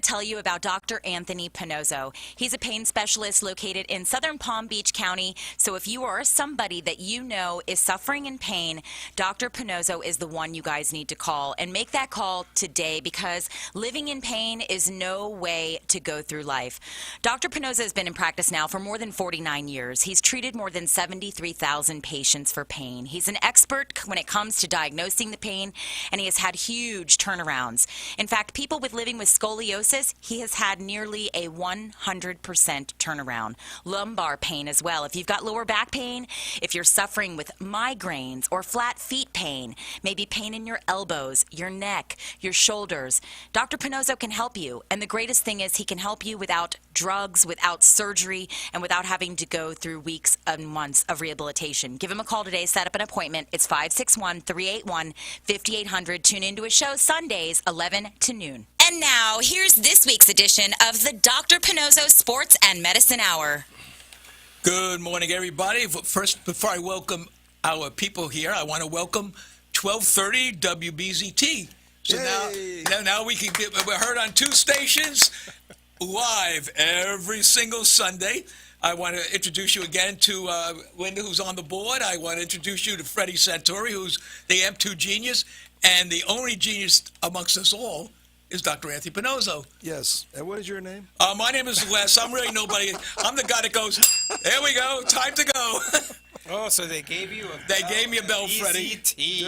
tell you about Dr. Anthony Pinozzo. He's a pain specialist located in southern Palm Beach County. So if you are somebody that you know is suffering in pain, Dr. Pinozzo is the one you guys need to call. And make that call today, because living in pain is no way to go through life. Dr. Pinozzo has been in practice now for more than 49 years. He's treated more than 73,000 patients for pain. He's an expert when it comes to diagnosing the pain, and he has had huge turnarounds. In fact, people living with scoliosis, he has had nearly a 100% turnaround. Lumbar pain as well. If you've got lower back pain, if you're suffering with migraines or flat feet pain, maybe pain in your elbows, your neck, your shoulders, Dr. Pinozzo can help you. And the greatest thing is he can help you without drugs, without surgery, and without having to go through weeks and months of rehabilitation. Give him a call today. Set up an appointment. It's 561-381-5800. Tune into his show Sundays, 11 to noon. And now, here's this week's edition of the Dr. Pinozzo Sports and Medicine Hour. Good morning, everybody. First, before I welcome our people here, I want to welcome 1230 WBZT. So now we can we're heard on 2 stations live every single Sunday. I want to introduce you again to Linda, who's on the board. I want to introduce you to Freddie Santori, who's the M2 genius, and the only genius amongst us all is Dr. Anthony Pinozzo. Yes. And what is your name? My name is Les. I'm really nobody. I'm the guy that goes, there we go, time to go. Oh, so they gave you a They gave me a bell, Freddie.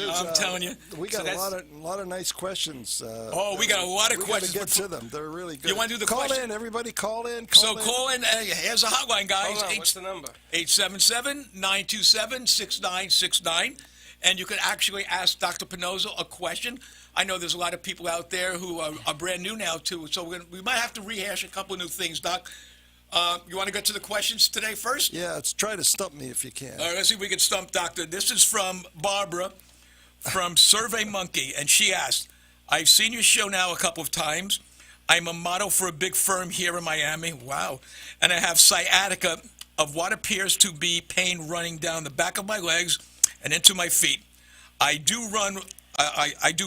I'm telling you. We got a lot of nice questions. We got a lot of questions. We got to get to them. They're really good. You want to do the call question? in, everybody. Call in. Call in. Here's a hotline, guys. Hold on, what's the number? 877-927-6969. And you can actually ask Dr. Pinozzo a question. I know there's a lot of people out there who are brand new now, too. So we might have to rehash a couple of new things, Doc. You want to get to the questions today first? Yeah, try to stump me if you can. All right, let's see if we can stump Doctor. This is from Barbara from Survey Monkey, and she asked, I've seen your show now a couple of times. I'm a model for a big firm here in Miami. Wow. And I have sciatica of what appears to be pain running down the back of my legs and into my feet. I do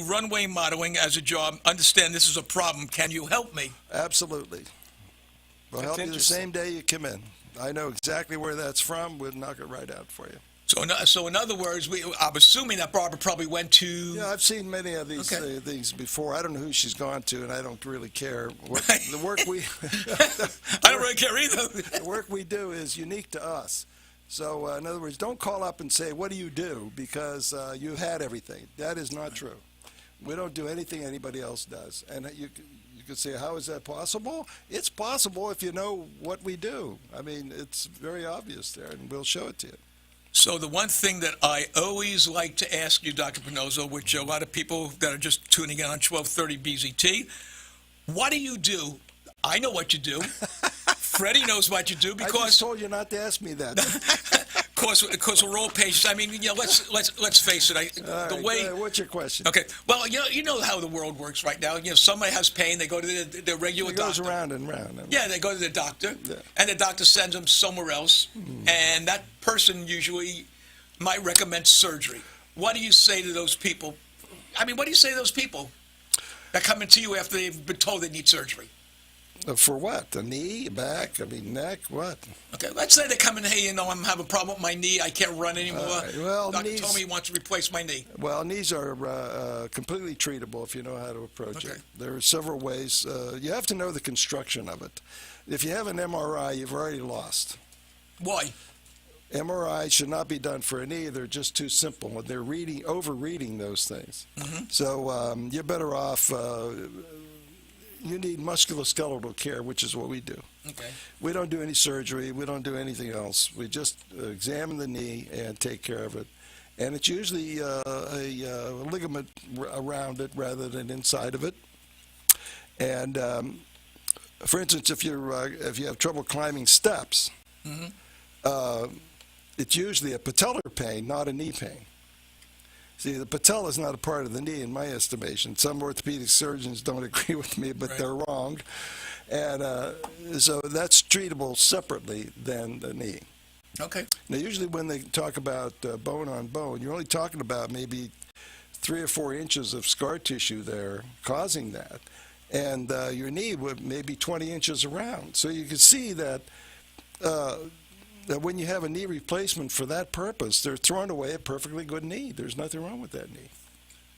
runway modeling as a job. Understand this is a problem. Can you help me? Absolutely. We'll help you the same day you come in. I know exactly where that's from. We'll knock it right out for you. So in other words, I'm assuming that Barbara probably went to... Yeah, I've seen many of these things before. I don't know who she's gone to, and I don't really care. The work we... I don't really care either. The work we do is unique to us. So, in other words, don't call up and say, what do you do? Because you had everything. That is not true. We don't do anything anybody else does. And you could say, how is that possible? It's possible if you know what we do. I mean, it's very obvious there, and we'll show it to you. So the one thing that I always like to ask you, Dr. Pinozzo, which a lot of people that are just tuning in on 1230 BZT, what do you do? I know what you do. Freddie knows what you do because I just told you not to ask me that. Because we're all patients. I mean, let's face it. What's your question? Okay. Well, you know how the world works right now. Somebody has pain, they go to their regular doctor. It goes round and round. Yeah, they go to the doctor, and the doctor sends them somewhere else, and that person usually might recommend surgery. What do you say to those people? I mean, what do you say to those people that come into you after they've been told they need surgery? For what? The knee, back, neck, what? Okay, let's say they come in, hey, I'm having a problem with my knee. I can't run anymore. Well, Doctor knees, told me he wants to replace my knee. Well, knees are completely treatable if you know how to approach it. There are several ways. You have to know the construction of it. If you have an MRI, you've already lost. Why? MRI should not be done for a knee. They're just too simple. They're over-reading those things. Mm-hmm. So you're better off... you need musculoskeletal care, which is what we do. Okay. We don't do any surgery. We don't do anything else. We just examine the knee and take care of it. And it's usually a ligament around it rather than inside of it. And for instance, if you have trouble climbing steps, it's usually a patellar pain, not a knee pain. See, the patella is not a part of the knee in my estimation. Some orthopedic surgeons don't agree with me, but they're wrong. And so that's treatable separately than the knee. Okay. Now, usually when they talk about bone on bone, you're only talking about maybe 3 or 4 inches of scar tissue there causing that. and your knee would maybe 20 inches around. So you can see that that when you have a knee replacement for that purpose, they're throwing away a perfectly good knee. There's nothing wrong with that knee.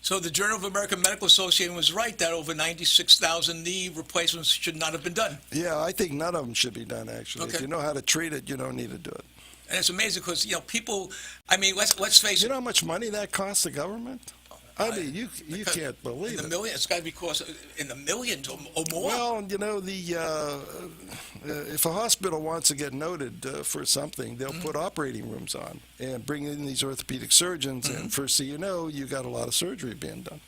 So the Journal of American Medical Association was right that over 96,000 knee replacements should not have been done. Yeah, I think none of them should be done, actually. Okay. If you know how to treat it, you don't need to do it. And it's amazing because, people, I mean, let's face You it. know how much money that costs the government? I mean, you can't In believe the it. million, it's got to be cost in the millions or more. Well, if a hospital wants to get noted for something, they'll put operating rooms on and bring in these orthopedic surgeons, and first thing you know, you got a lot of surgery being done.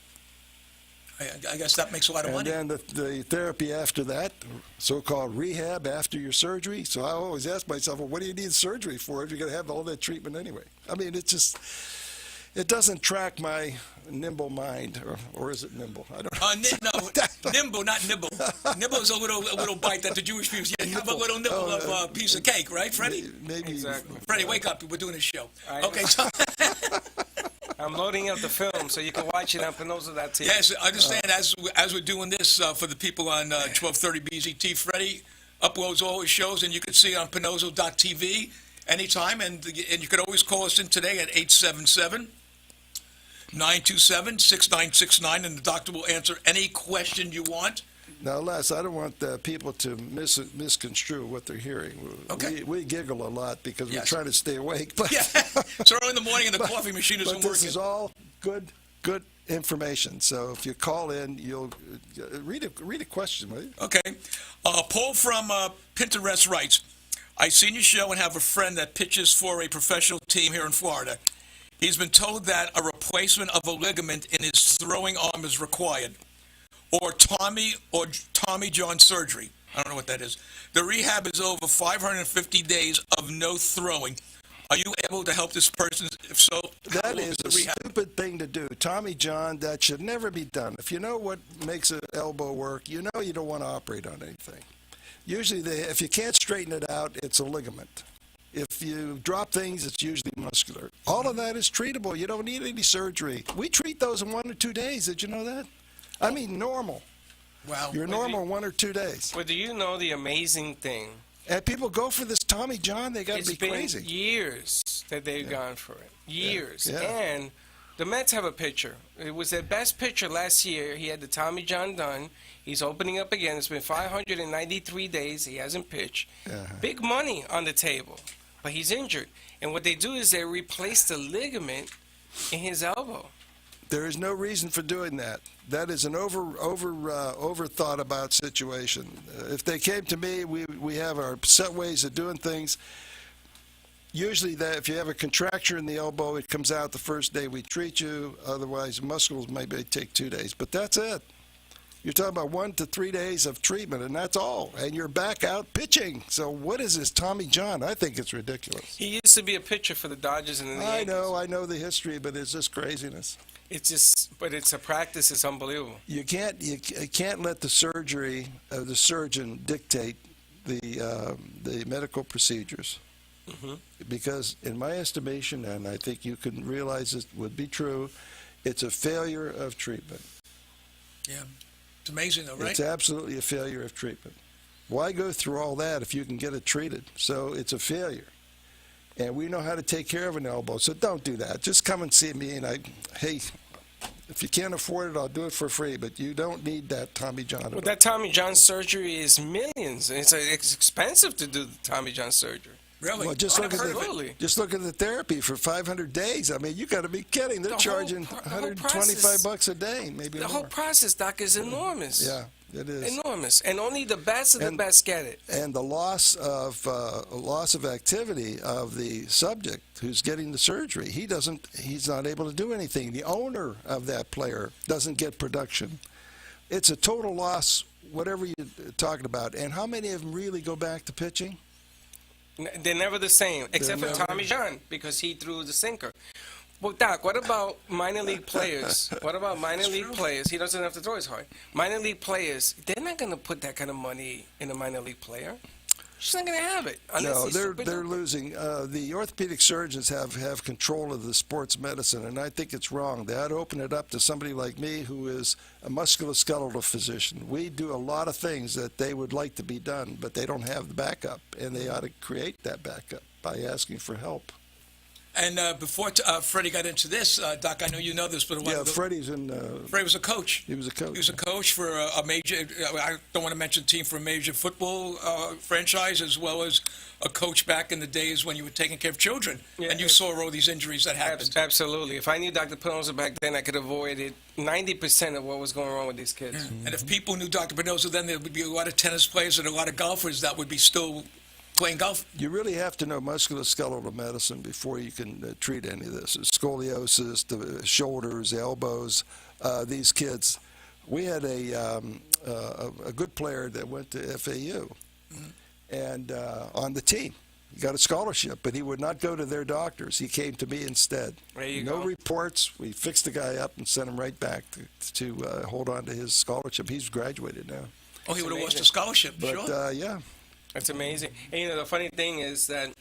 I guess that makes a lot of And money. then the therapy after that, so-called rehab after your surgery. So I always ask myself, well, what do you need surgery for if you're going to have all that treatment anyway? I mean, it doesn't track my nimble mind, or is it nimble? I don't know. No, nimble, not nibble. Nibble is a little bite that the Jewish people have a little nibble of a piece of cake, right, Freddie? Maybe. Exactly. Freddie, wake up. We're doing a show. I Okay, know. so, I'm loading up the film so you can watch it on Pinoza.tv. yes, understand, as we're doing this for the people on 1230 BZT, Freddie uploads all his shows, and you can see it on Pinoza.tv anytime, and you can always call us in today at 877-927-6969, and the doctor will answer any question you want. Now, Les, I don't want people to misconstrue what they're hearing. Okay. We giggle a lot because we're Yes. trying to stay awake. But, Yeah, it's early in the morning and the coffee machine isn't but this working. is all good information. So if you call in, you'll read a question, will you? Okay. Paul from Pinterest writes, I seen your show and have a friend that pitches for a professional team here in Florida. He's been told that a replacement of a ligament in his throwing arm is required, or Tommy John surgery. I don't know what that is. The rehab is over 550 days of no throwing. Are you able to help this person? If so, how That long is the a rehab? stupid thing to do. Tommy John, that should never be done. If you know what makes an elbow work, you know you don't want to operate on anything. Usually, if you can't straighten it out, it's a ligament. If you drop things, it's usually muscular. All of that is treatable. You don't need any surgery. We treat those in 1 or 2 days. Did you know that? I mean, normal. Wow. You're normal in 1 or 2 days. But do you know the amazing thing? And people go for this Tommy John, they got to It's be been crazy. years that they've gone for it. Years. Yeah. And the Mets have a pitcher. It was their best pitcher last year. He had the Tommy John done. He's opening up again. It's been 593 days. He hasn't pitched. Big money on the table. But he's injured. And what they do is they replace the ligament in his elbow. There is no reason for doing that. That is an overthought about situation. If they came to me, we have our set ways of doing things. Usually, if you have a contracture in the elbow, it comes out the first day we treat you. Otherwise, muscles maybe take 2 days. But that's it. You're talking about 1 to 3 days of treatment, and that's all. And you're back out pitching. So what is this Tommy John? I think it's ridiculous. He used to be a pitcher for the Dodgers and the I Yankees. know the history, but it's just craziness. But it's a practice. It's unbelievable. You can't let the surgeon dictate the medical procedures, because in my estimation, and I think you can realize this would be true, it's a failure of treatment. Yeah. It's amazing, though, right? It's absolutely a failure of treatment. Why go through all that if you can get it treated? So it's a failure. And we know how to take care of an elbow, so don't do that. Just come and see me, and hey, if you can't afford it, I'll do it for free, but you don't need that Tommy John at all. Well, that Tommy John surgery is millions. It's expensive to do the Tommy John surgery. Really? Well, just look Absolutely. at the therapy for 500 days. I mean, you got to be kidding. They're The whole charging pro- the whole 125 process- bucks a day, maybe The more. whole process, Doc, is enormous. Yeah, it is. Enormous. And only the best of the And- best get it. And the loss of activity of the subject who's getting the surgery, he's not able to do anything. The owner of that player doesn't get production. It's a total loss, whatever you're talking about. And how many of them really go back to pitching? They're never the same, except for never- Tommy John, because he threw the sinker. Well, Doc, what about minor league players? What about minor league players? He doesn't have to throw as hard. Minor league players, they're not going to put that kind of money in a minor league player. She's not going to have it. No, they're losing. The orthopedic surgeons have control of the sports medicine, and I think it's wrong. They ought to open it up to somebody like me, who is a musculoskeletal physician. We do a lot of things that they would like to be done, but they don't have the backup, and they ought to create that backup by asking for help. And before Freddie got into this, Doc, I know you know this, but Freddie's in. Freddie was a coach. He was a coach. He was a coach for a major. I don't want to mention team for a major football franchise, as well as a coach back in the days when you were taking care of children, and you saw all these injuries that happened. Absolutely. If I knew Dr. Pinoza back then, I could have avoided 90% of what was going wrong with these kids. Yeah. And if people knew Dr. Pinoza, then there would be a lot of tennis players and a lot of golfers that would be still playing golf. You really have to know musculoskeletal medicine before you can treat any of this. Scoliosis, the shoulders, the elbows. These kids, we had a good player that went to FAU, and on the team, he got a scholarship, but he would not go to their doctors. He came to me instead. There you go. No reports. We fixed the guy up and sent him right back to hold on to his scholarship. He's graduated now. Oh, he would have lost a scholarship, but, sure. Yeah. That's amazing. And the funny thing is that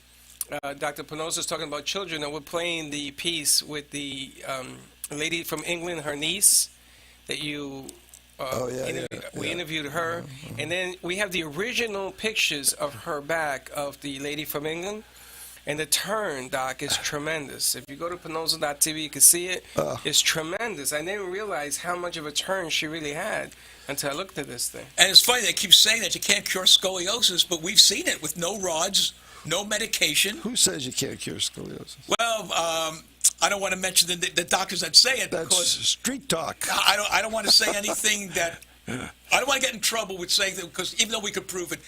Dr. Pinoza is talking about children, and we're playing the piece with the lady from England, her niece, that you we interviewed her. And then we have the original pictures of her back of the lady from England. And the turn, Doc, is tremendous. If you go to Pinoza.tv, you can see it. It's tremendous. I didn't realize how much of a turn she really had until I looked at this thing. And it's funny, they keep saying that you can't cure scoliosis, but we've seen it with no rods, no medication. Who says you can't cure scoliosis? Well, I don't want to mention the doctors that say it. That's because street talk. I don't want to say anything that... I don't want to get in trouble with saying that, because even though we could prove it,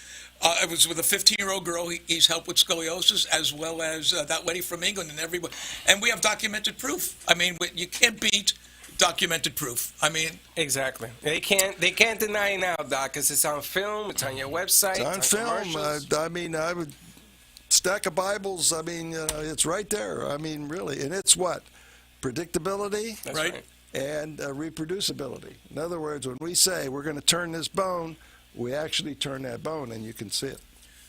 it was with a 15-year-old girl. He's helped with scoliosis, as well as that lady from England and everybody. And we have documented proof. I mean, you can't beat documented proof. I mean, exactly. They can't deny it now, Doc, because it's on film. It's on your website. It's on film. I mean, I would stack of Bibles. I mean, it's right there. I mean, really, and it's what predictability. That's right. And reproducibility. In other words, when we say we're going to turn this bone, we actually turn that bone, and you can see it.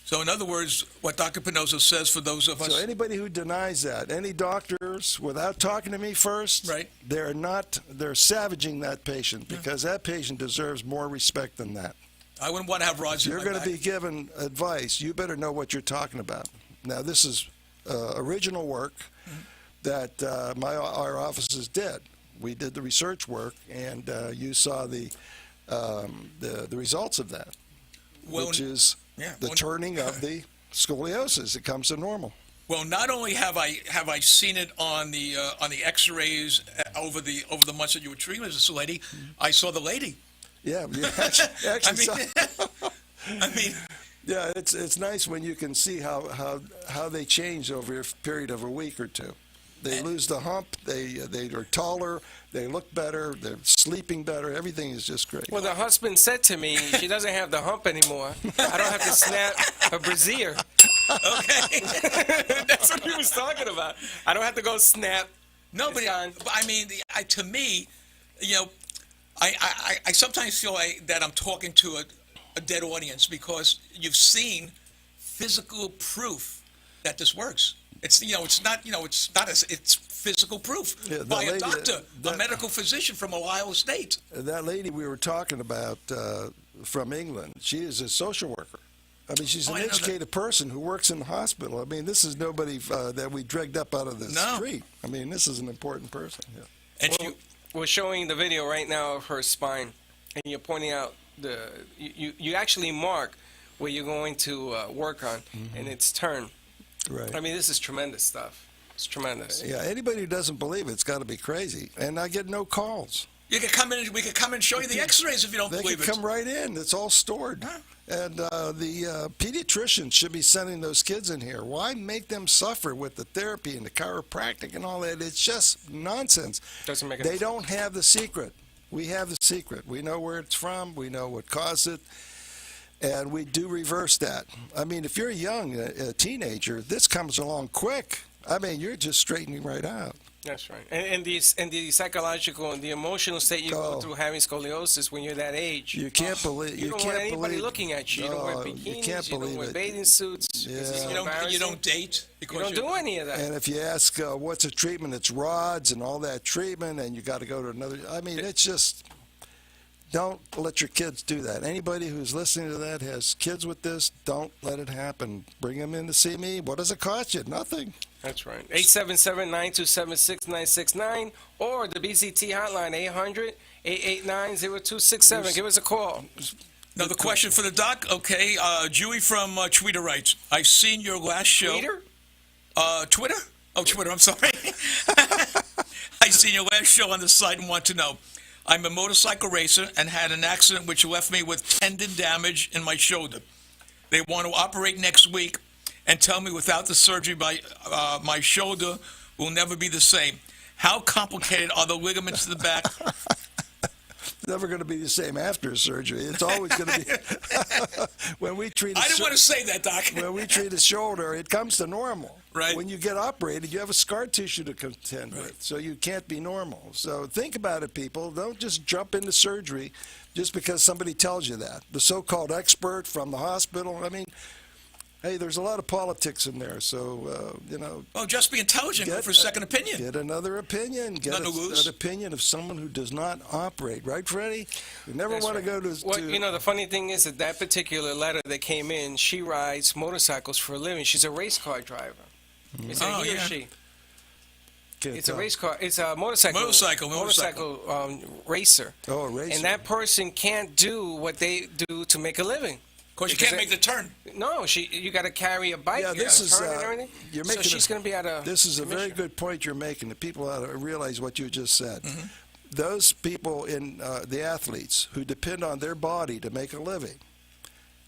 So in other words, what Dr. Pinoza says for those of us... So anybody who denies that, any doctors, without talking to me first, right. they're savaging that patient, because that patient deserves more respect than that. I wouldn't want to have rods in my back. You're going to be given advice. You better know what you're talking about. Now, this is original work that our offices did. We did the research work, and you saw the results of that, which is the turning of the scoliosis. It comes to normal. Well, not only have I seen it on the X-rays over the months that you were treating this lady, I saw the lady. Yeah, actually. I mean, yeah, it's nice when you can see how they change over a period of a week or two. They lose the hump. They are taller. They look better. They're sleeping better. Everything is just great. Well, the husband said to me, she doesn't have the hump anymore. I don't have to snap her brassiere. Okay. That's what he was talking about. I don't have to go snap. No, but I mean, to me, you know, I sometimes feel that I'm talking to a dead audience, because you've seen physical proof that this works. It's it's physical proof by a doctor, a medical physician from Ohio State. That lady we were talking about from England, she is a social worker. I mean, she's an educated person who works in the hospital. I mean, this is nobody that we dragged up out of the street. I mean, this is an important person. Yeah. And we're showing the video right now of her spine, and you're pointing out you actually mark where you're going to work on, and it's turned. Right. I mean, this is tremendous stuff. It's tremendous. Yeah, anybody who doesn't believe it's got to be crazy. And I get no calls. You can come in. We could come in and show you the X-rays if you don't believe it. They can come right in. It's all stored. Huh? And the pediatricians should be sending those kids in here. Why make them suffer with the therapy and the chiropractic and all that? It's just nonsense. Doesn't make They don't have the secret. We have the secret. We know where it's from. We know what caused it. And we do reverse that. I mean, if you're young, a teenager, this comes along quick. I mean, you're just straightening right out. That's right. And the psychological and the emotional state you go Oh. through having scoliosis when you're that age. You can't believe. You You don't can't want anybody believe. looking at you. You don't wear No, bikinis. you can't don't believe wear it. bathing suits. Yeah. It's so You embarrassing. don't date You because don't do any of that. And if you ask what's a treatment, it's rods and all that treatment, and you got to go to another. I mean, it's just. Don't let your kids do that. Anybody who's listening to that has kids with this, don't let it happen. Bring them in to see me. What does it cost you? Nothing. That's right. 877-927-6969 or the BZT hotline, 800-889-0267. Give us a call. Another question for the doc. Okay, Dewey from Twitter writes, I've seen your last show. Peter? Twitter? Oh, Twitter, I'm sorry. I've seen your last show on the site and want to know. I'm a motorcycle racer and had an accident which left me with tendon damage in my shoulder. They want to operate next week and tell me without the surgery my shoulder will never be the same. How complicated are the ligaments in the back? Never going to be the same after surgery. It's always going to be. When we treat. I didn't want to say that, Doc. When we treat a shoulder, it comes to normal. Right. When you get operated, you have a scar tissue to contend with, so you can't be normal. So think about it, people. Don't just jump into surgery just because somebody tells you that. The so-called expert from the hospital. I mean, hey, there's a lot of politics in there. So Oh, just be intelligent. Go for a second opinion. Get another opinion. Get Nothing to lose. an opinion of someone who does not operate. Right, Freddie? You never That's want right. to go to. Well, the funny thing is that particular letter that came in, she rides motorcycles for a living. She's a race car driver. Is it Oh, he or yeah. she? Can't It's a tell. race car. It's a motorcycle. Motorcycle. Racer. Oh, a racer. And that person can't do what they do to make a living. Of course, you Because can't make the turn. No, you got to carry a bike. Yeah, you this gotta is, turn and everything. you're So making she's a- going to be out of. This is a very commission. good point you're making. The people ought to realize what you just said. Mm-hmm. Those people in the athletes who depend on their body to make a living,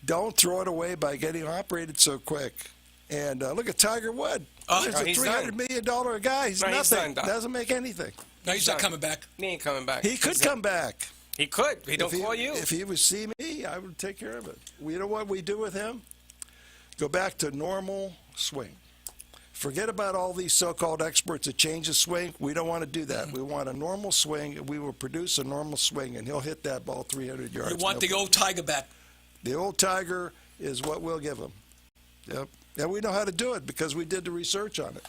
don't throw it away by getting operated so quick. And look at Tiger Woods. He's a he's $300 done. million guy. He's No, he's nothing. done, Doc. Doesn't make anything. No, he's not done. coming back. He ain't coming back. He could come back. He could. He don't If call you. If he would see me, I would take care of it. You know what we do with him? Go back to normal swing. Forget about all these so-called experts that change the swing. We don't want to do that. We want a normal swing, and we will produce a normal swing, and he'll hit that ball 300 yards. You want the old Tiger back. The old Tiger is what we'll give him. Yep. And we know how to do it because we did the research on it.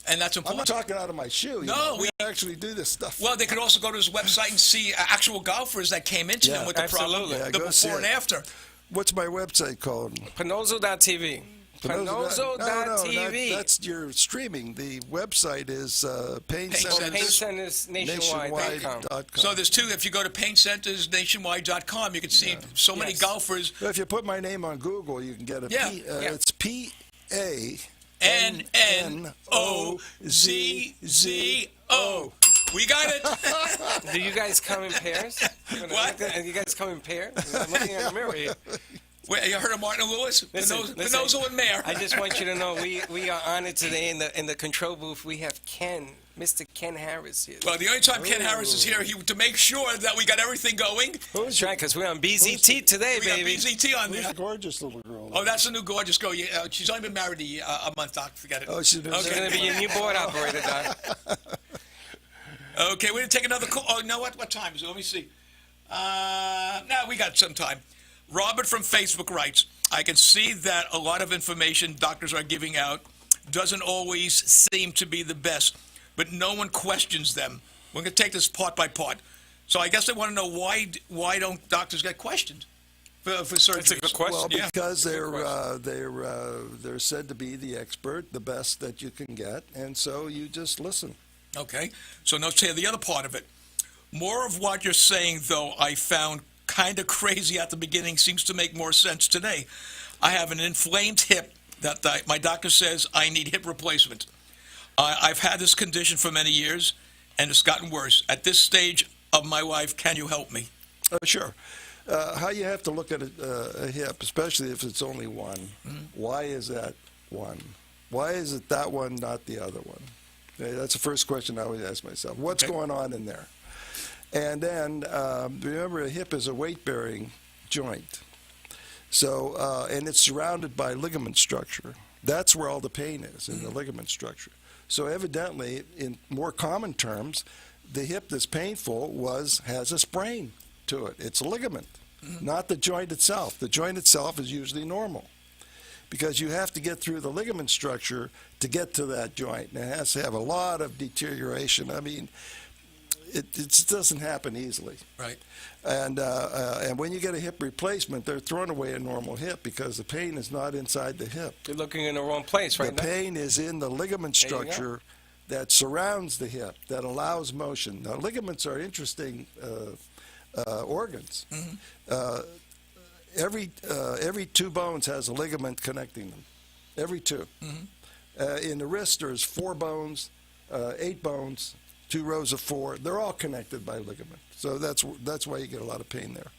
And that's I'm important. not talking out of my shoe. No, we actually do this stuff. Well, they could also go to his website and see actual golfers that came into Yeah, him with the problem, absolutely. Yeah, the go see before and it. after. What's my website called? Panozo.tv. Panozo.tv. That's your streaming. The website is Pain Pain Centers. Pain Centers Nationwide.com. Nationwide.com. So there's two. If you go to paincentersnationwide.com, you can see so many Yes. golfers. If you put my name on Google, you can get it. Yeah. It's NNOZZO. We got it. Do you guys come in pairs? What? You guys come in pairs? I'm looking at the mirror here. Wait, you heard of Martin Lewis? Listen, Pinozo and Mayor. I just want you to know we are honored today in the control booth. We have Mr. Ken Harris here. Well, the only time Ken Harris is here, to make sure that we got everything going. That's right, because we're on BZT today, We got baby. BZT on Who's there. the gorgeous little girl? Oh, that's a new gorgeous girl. She's only been married a month, Doc. Forget it. Oh, she's been She's going to be your new board operator, Doc. Okay, we're going to take another call. Oh, no, what time is it? Let me see. No, we got some time. Robert from Facebook writes, I can see that a lot of information doctors are giving out doesn't always seem to be the best, but no one questions them. We're going to take this part by part. So I guess they want to know why don't doctors get questioned for surgery? That's a good question. Well, Yeah. because Good question. they're said to be the expert, the best that you can get, and so you just listen. Okay, so now say the other part of it. More of what you're saying, though, I found kind of crazy at the beginning, seems to make more sense today. I have an inflamed hip that my doctor says I need hip replacement. I've had this condition for many years, and it's gotten worse. At this stage of my life, can you help me? Sure. How you have to look at a hip, especially if it's only one. Why is that one? Why is it that one, not the other one? Okay, that's the first question I always ask myself. What's Okay. going on in there? And then remember, a hip is a weight-bearing joint. So, and it's surrounded by ligament structure. That's where all the pain is, in the ligament structure. So evidently, in more common terms, the hip that's painful has a sprain to it. It's a ligament, not the joint itself. The joint itself is usually normal, because you have to get through the ligament structure to get to that joint. And it has to have a lot of deterioration. I mean, it doesn't happen easily. Right. And when you get a hip replacement, they're throwing away a normal hip because the pain is not inside the hip. You're looking in the wrong place right The now. pain is in the ligament There you go. structure that surrounds the hip, that allows motion. Now, ligaments are interesting organs. Every two bones has a ligament connecting them. Every two. In the wrist, there's 4 bones, 8 bones, 2 rows of 4. They're all connected by ligament. So that's why you get a lot of pain there.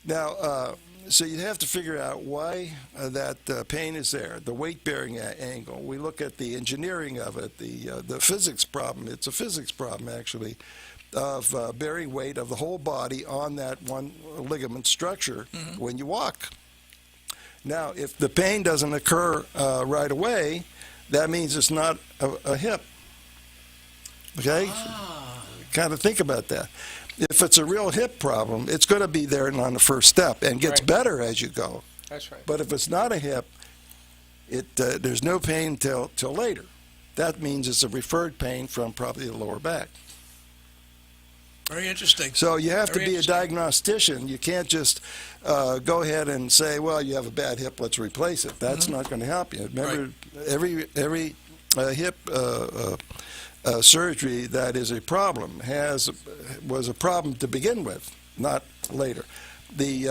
Now, so you have to figure out why that pain is there. The weight-bearing angle. We look at the engineering of it, the physics problem. It's a physics problem, actually, of bearing weight of the whole body on that one ligament structure when you walk. Now, if the pain doesn't occur right away, that means it's not a hip. Okay? Kind of think about that. If it's a real hip problem, it's going to be there on the first step and gets better as you go. That's right. But if it's not a hip, there's no pain till later. That means it's a referred pain from probably the lower back. Very interesting. So you have to Very be a interesting. diagnostician. You can't just go ahead and say, well, you have a bad hip, let's replace it. That's not going to help you. Remember, every hip surgery that is a problem was a problem to begin with, not later. The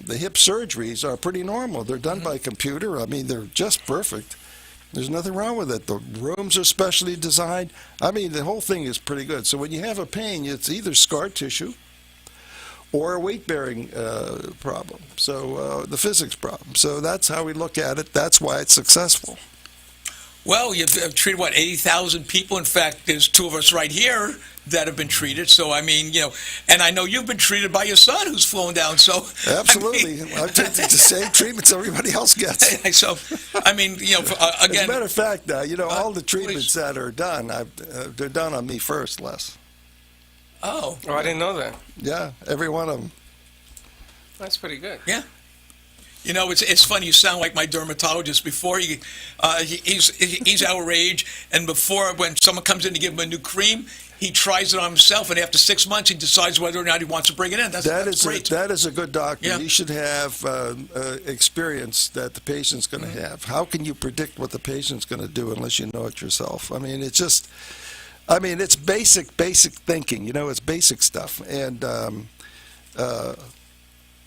hip surgeries are pretty normal. They're done by computer. I mean, they're just perfect. There's nothing wrong with it. The rooms are specially designed. I mean, the whole thing is pretty good. So when you have a pain, it's either scar tissue or a weight-bearing problem. So the physics problem. So that's how we look at it. That's why it's successful. Well, you've treated, 80,000 people? In fact, there's 2 of us right here that have been treated. So, I mean, and I know you've been treated by your son who's flown down. So Absolutely. I've taken the same treatments everybody else gets. So, I mean, again. As a matter of fact, all the treatments please. that are done, they're done on me first, Les. Oh, I didn't know that. Yeah, every one of them. That's pretty good. yeah. It's funny. You sound like my dermatologist. Before he's our age, and before when someone comes in to give him a new cream, he tries it on himself, and after 6 months, he decides whether or not he wants to bring it in. That's great. That is a good doctor. Yeah. You should have experience that the patient's going to have. How can you predict what the patient's going to do unless you know it yourself? I mean, it's basic thinking. It's basic stuff. And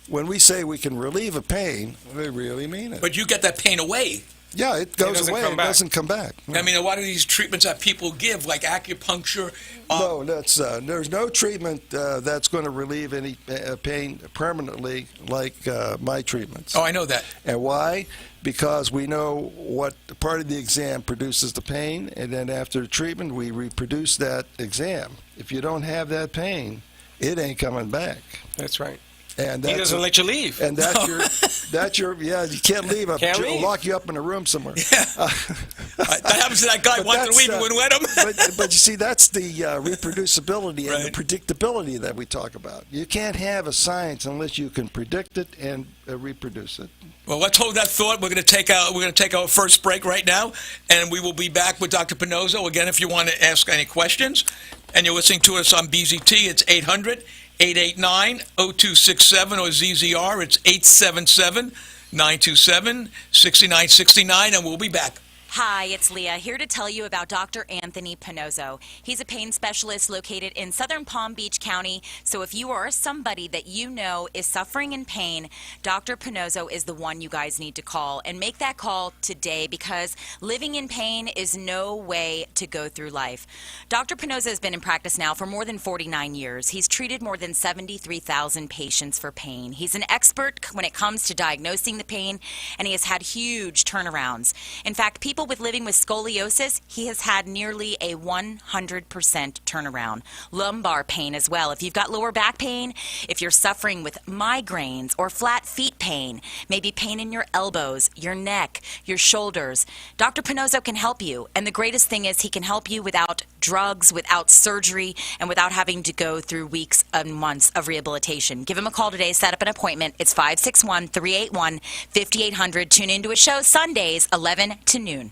when we say we can relieve a pain, we really mean it. But you get that pain away. Yeah, it goes away. It doesn't come back. I mean, a lot of these treatments that people give, like acupuncture. No, there's no treatment that's going to relieve any pain permanently like my treatments. Oh, I know that. And why? Because we know what part of the exam produces the pain, and then after the treatment, we reproduce that exam. If you don't have that pain, it ain't coming back. That's right. And He doesn't let you leave. And you can't leave. I'll lock you up in a room somewhere. That happens to that guy. Wanted to leave, we wouldn't let him. But you see, that's the reproducibility and the predictability that we talk about. You can't have a science unless you can predict it and reproduce it. Well, let's hold that thought. We're going to take our first break right now, and we will be back with Dr. Pinozzo again. If you want to ask any questions, and you're listening to us on BZT, it's 800-889-0267 or ZZR. It's 877-927-6969, and we'll be back. Hi, it's Leah, here to tell you about Dr. Anthony Pinozzo. He's a pain specialist located in southern Palm Beach County, so if you or somebody that you know is suffering in pain, Dr. Pinozzo is the one you guys need to call. And make that call today, because living in pain is no way to go through life. Dr. Pinozzo has been in practice now for more than 49 years. He's treated more than 73,000 patients for pain. He's an expert when it comes to diagnosing the pain, and he has had huge turnarounds. In fact, people people with living with scoliosis, he has had nearly a 100% turnaround. Lumbar pain as well. If you've got lower back pain, if you're suffering with migraines or flat feet pain, maybe pain in your elbows, your neck, your shoulders, Dr. Pinozo can help you. And the greatest thing is he can help you without drugs, without surgery, and without having to go through weeks and months of rehabilitation. Give him a call today. Set up an appointment. It's 561-381-5800. Tune into his show Sundays, 11 to noon.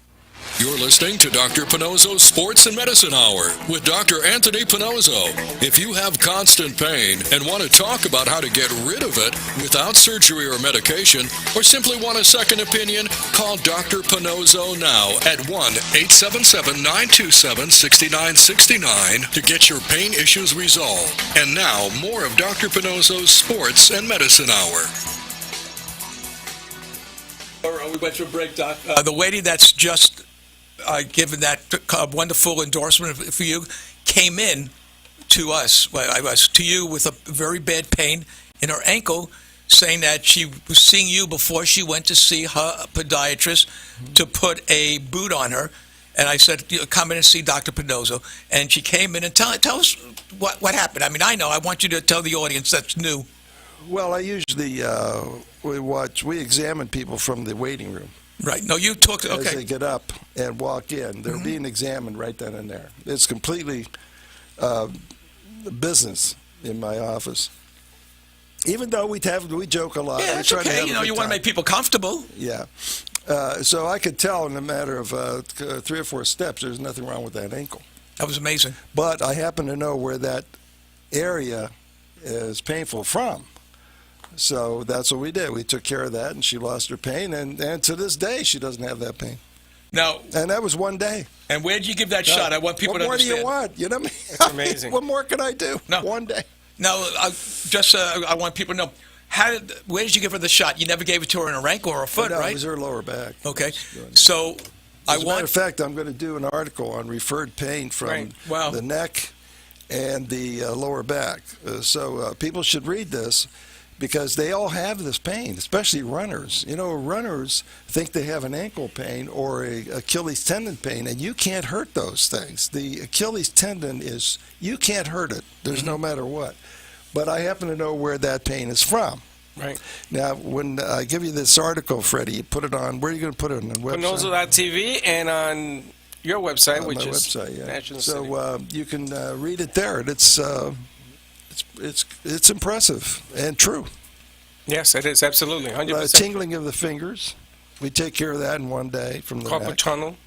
You're listening to Dr. Pinozo's Sports and Medicine Hour with Dr. Anthony Pinozo. If you have constant pain and want to talk about how to get rid of it without surgery or medication, or simply want a second opinion, call Dr. Pinozo now at 1-877-927-6969 to get your pain issues resolved. And now, more of Dr. Pinozo's Sports and Medicine Hour. We went to a break, Doc. The lady that's just given that wonderful endorsement for you came in to us, to you, with a very bad pain in her ankle, saying that she was seeing you before she went to see her podiatrist to put a boot on her. And I said, come in and see Dr. Pinozo. And she came in and tell us what happened. I mean, I know. I want you to tell the audience that's new. Well, I usually we examine people from the waiting room. Right. No, you talked. Okay. As they get up and walk in, they're being examined right then and there. It's completely business in my office. Even though we joke a lot. Yeah, it's okay. You want to make people comfortable. Yeah. So I could tell in a matter of 3 or 4 steps, there's nothing wrong with that ankle. That was amazing. But I happen to know where that area is painful from. So that's what we did. We took care of that, and she lost her pain, and to this day, she doesn't have that pain. Now, and that was one day. And where did you give that shot? I want people to understand. What more do you want? You know what I mean? That's amazing. What more can I do? No. One day. Now, I want people to know, where did you give her the shot? You never gave it to her in her ankle or a foot, No, right? it was her lower back. Okay. So, As a matter of fact, I'm going to do an article on referred pain from the neck and the lower back. So people should read this, because they all have this pain, especially runners. You know, runners think they have an ankle pain or a Achilles tendon pain, and you can't hurt those things. The Achilles tendon you can't hurt it. There's no matter what. But I happen to know where that pain is from. Right. Now, when I give you this article, Freddie, you put it on, where are you going to put it on the website? Pinozo.tv and on your website, on which my is website, yeah. National So City. you can read it there. And it's impressive and true. Yes, it is, absolutely, 100%. Tingling of the fingers, we take care of that in one day from the Carpal neck. tunnel.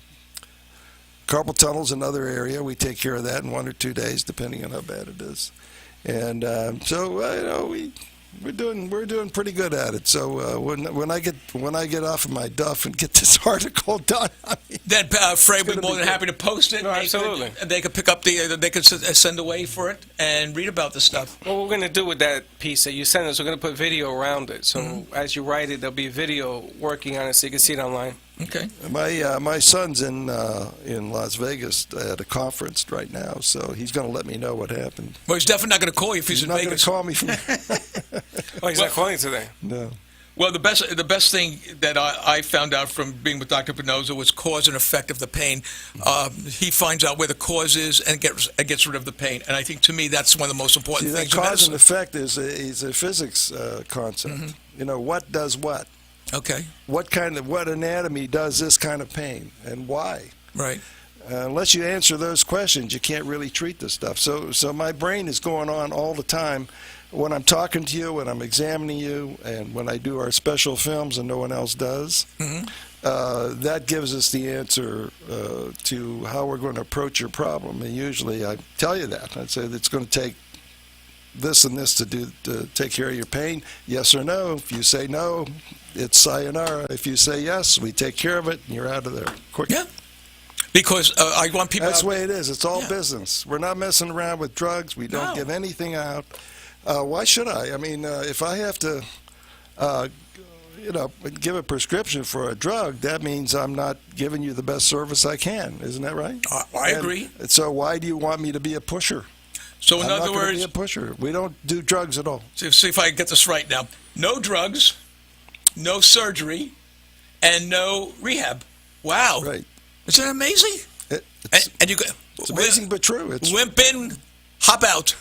Carpal tunnel's another area. We take care of that in 1 or 2 days, depending on how bad it is. And we're doing pretty good at it. So when I get off of my duff and get this article done, then Fred would be more than happy to post it. No, absolutely. They could pick up they could send away for it and read about the stuff. What we're going to do with that piece that you send us, we're going to put video around it. So as you write it, there'll be video working on it, so you can see it online. Okay. My son's in Las Vegas at a conference right now, so he's going to let me know what happened. Well, he's definitely not going to call you if he's in not Vegas. going to call me from. Oh, he's not calling today. No. Well, the best thing that I found out from being with Dr. Pinozo was cause and effect of the pain. He finds out where the cause is and gets rid of the pain. And I think, to me, that's one of the most important things. That cause and effect is a physics concept. You know, what does what? Okay. What anatomy does this kind of pain, and why? Right. Unless you answer those questions, you can't really treat this stuff. So my brain is going on all the time when I'm talking to you, when I'm examining you, and when I do our special films and no one else does. That gives us the answer to how we're going to approach your problem. And usually I tell you that. I say it's going to take this and this to take care of your pain. Yes or no. If you say no, it's sayonara. If you say yes, we take care of it, and you're out of there quick. Yeah. Because I want people. That's the way it is. It's all business. We're not messing around with drugs. We don't give anything out. Why should I? I mean, if I have to, give a prescription for a drug, that means I'm not giving you the best service I can. Isn't that right? I agree. So why do you want me to be a pusher? So in other words, be a pusher. We don't do drugs at all. See if I can get this right now. No drugs, no surgery, and no rehab. Wow. Right. Isn't that amazing? It's, And you go, it's amazing but true. It's limp in, hop out.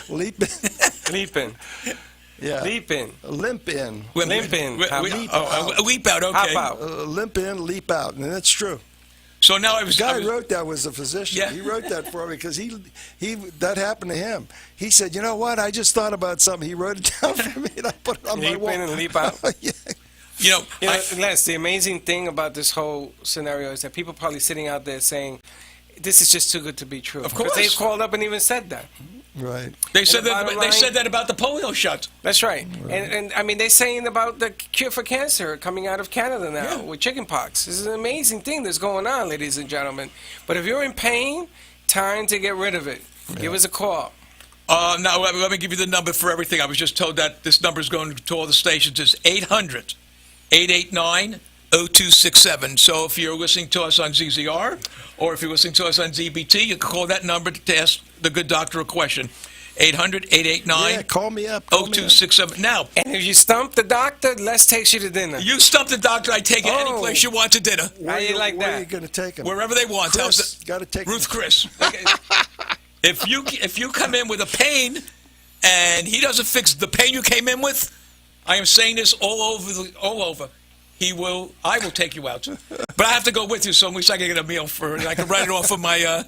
leap in. Leap in. Yeah. Leap in. Limp in. Limp in. Leap out. Okay. Hop out. Limp in, leap out. And that's true. So now I was. The guy who wrote that was a physician. Yeah. He wrote that for me because he that happened to him. He said, "You know what? I just thought about something." He wrote it down for me, and I put it on my Leap wall. in and leap out. Yeah. You know, You know, Les, the amazing thing about this whole scenario is that people are probably sitting out there saying, this is just too good to be true. Of Because course. they called up and even said that. Right. they said the that. bottom They line- said that about the polio shot. That's right. And I mean, they're saying about the cure for cancer coming out of Canada now Yeah. with chickenpox. This is an amazing thing that's going on, ladies and gentlemen. But if you're in pain, time to get rid of it. Give us a call. Now, let me give you the number for everything. I was just told that this number is going to all the stations. It's 800-889-0267. So if you're listening to us on ZZR or if you're listening to us on ZBT, you can call that number to ask the good doctor a question. 800-889-0267. Yeah, call me up. Call me up. Now, And if you stump the doctor, Les takes you to dinner. you stump the doctor. I take you any Oh. place you want to dinner. How you like Where are that? you going to take him? Wherever they want. How's Chris, that? got to take Ruth him. Chris. Okay. If you come in with a pain and he doesn't fix the pain you came in with, I am saying this all over. I will take you out, but I have to go with you, so at least I can get a meal for it. I can write it off of my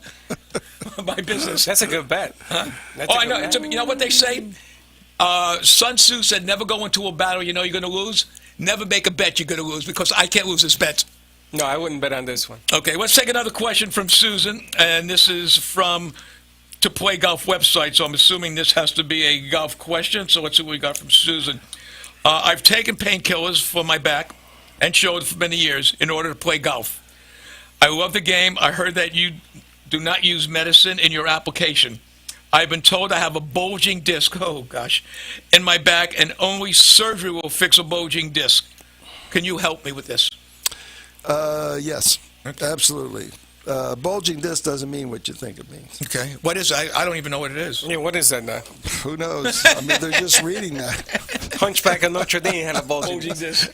my business. That's a good bet. That's Oh, a I good know. bet. You know what they say? Sun Tzu said, "Never go into a battle you know you're going to lose. Never make a bet you're going to lose, because I can't lose this bet." No, I wouldn't bet on this one. Okay, let's take another question from Susan, and this is from To Play Golf website, so I'm assuming this has to be a golf question, so let's see what we got from Susan. I've taken painkillers for my back and shoulder for many years in order to play golf. I love the game. I heard that you do not use medicine in your application. I've been told I have a bulging disc, in my back, and only surgery will fix a bulging disc. Can you help me with this? Yes, absolutely. Bulging disc doesn't mean what you think it means. Okay. What is it? I don't even know what it is. Yeah, what is that now? Who knows? I mean, they're just reading that. Hunchback of Notre Dame had a bulging disc. disc.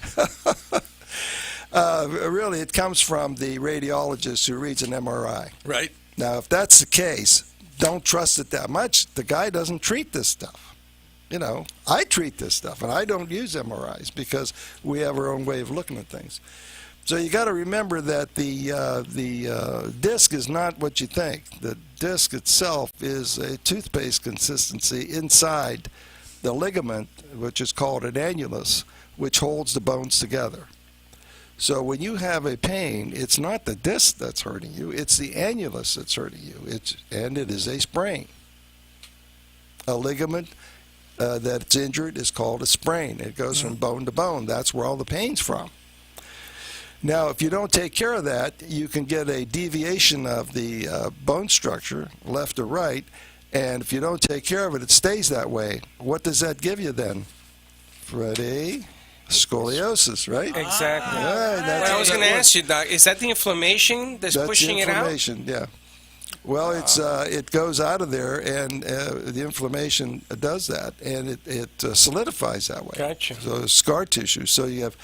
Really, it comes from the radiologist who reads an MRI. Right. Now, if that's the case, don't trust it that much. The guy doesn't treat this stuff. You know, I treat this stuff, and I don't use MRIs because we have our own way of looking at things. So you got to remember that the disc is not what you think. The disc itself is a toothpaste consistency inside the ligament, which is called an annulus, which holds the bones together. So when you have a pain, it's not the disc that's hurting you, it's the annulus that's hurting you. And it is a sprain. A ligament that's injured is called a sprain. It goes from bone to bone. That's where all the pain's from. Now, if you don't take care of that, you can get a deviation of the bone structure, left or right, and if you don't take care of it, it stays that way. What does that give you then, Freddie? Scoliosis, right? Exactly. Yeah, that's Well, I how was that going to works. ask you, Doc, is that the inflammation that's pushing the it out? inflammation, yeah. Well, it goes out of there, and the inflammation does that, and it solidifies that way. Gotcha. So it's scar tissue. So you have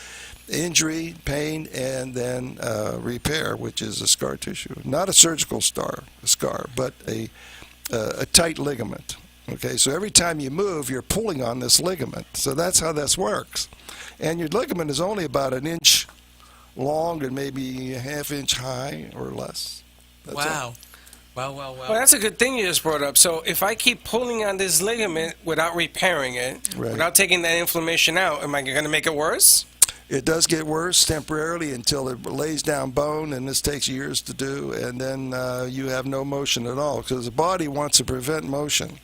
injury, pain, and then repair, which is a scar tissue. Not a surgical scar, but a tight ligament. Okay, so every time you move, you're pulling on this ligament. So that's how this works. And your ligament is only about an inch long and maybe a half inch high or less. That's all. Wow. Well, that's a good thing you just brought up. So if I keep pulling on this ligament without repairing it, Right. without taking that inflammation out, am I going to make it worse? It does get worse temporarily until it lays down bone, and this takes years to do, and then you have no motion at all because the body wants to prevent motion.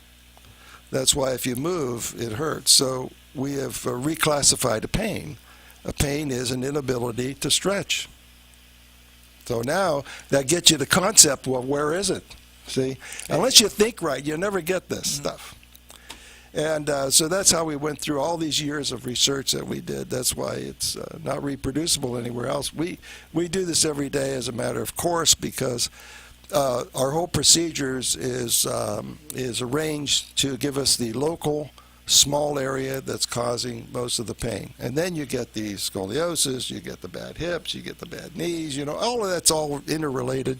That's why if you move, it hurts. So we have reclassified a pain. A pain is an inability to stretch. So now that gets you the concept, well, where is it? See? Unless you think right, you'll never get this stuff. And so that's how we went through all these years of research that we did. That's why it's not reproducible anywhere else. We do this every day as a matter of course because our whole procedures is arranged to give us the local small area that's causing most of the pain. And then you get the scoliosis, you get the bad hips, you get the bad knees, all of that's all interrelated.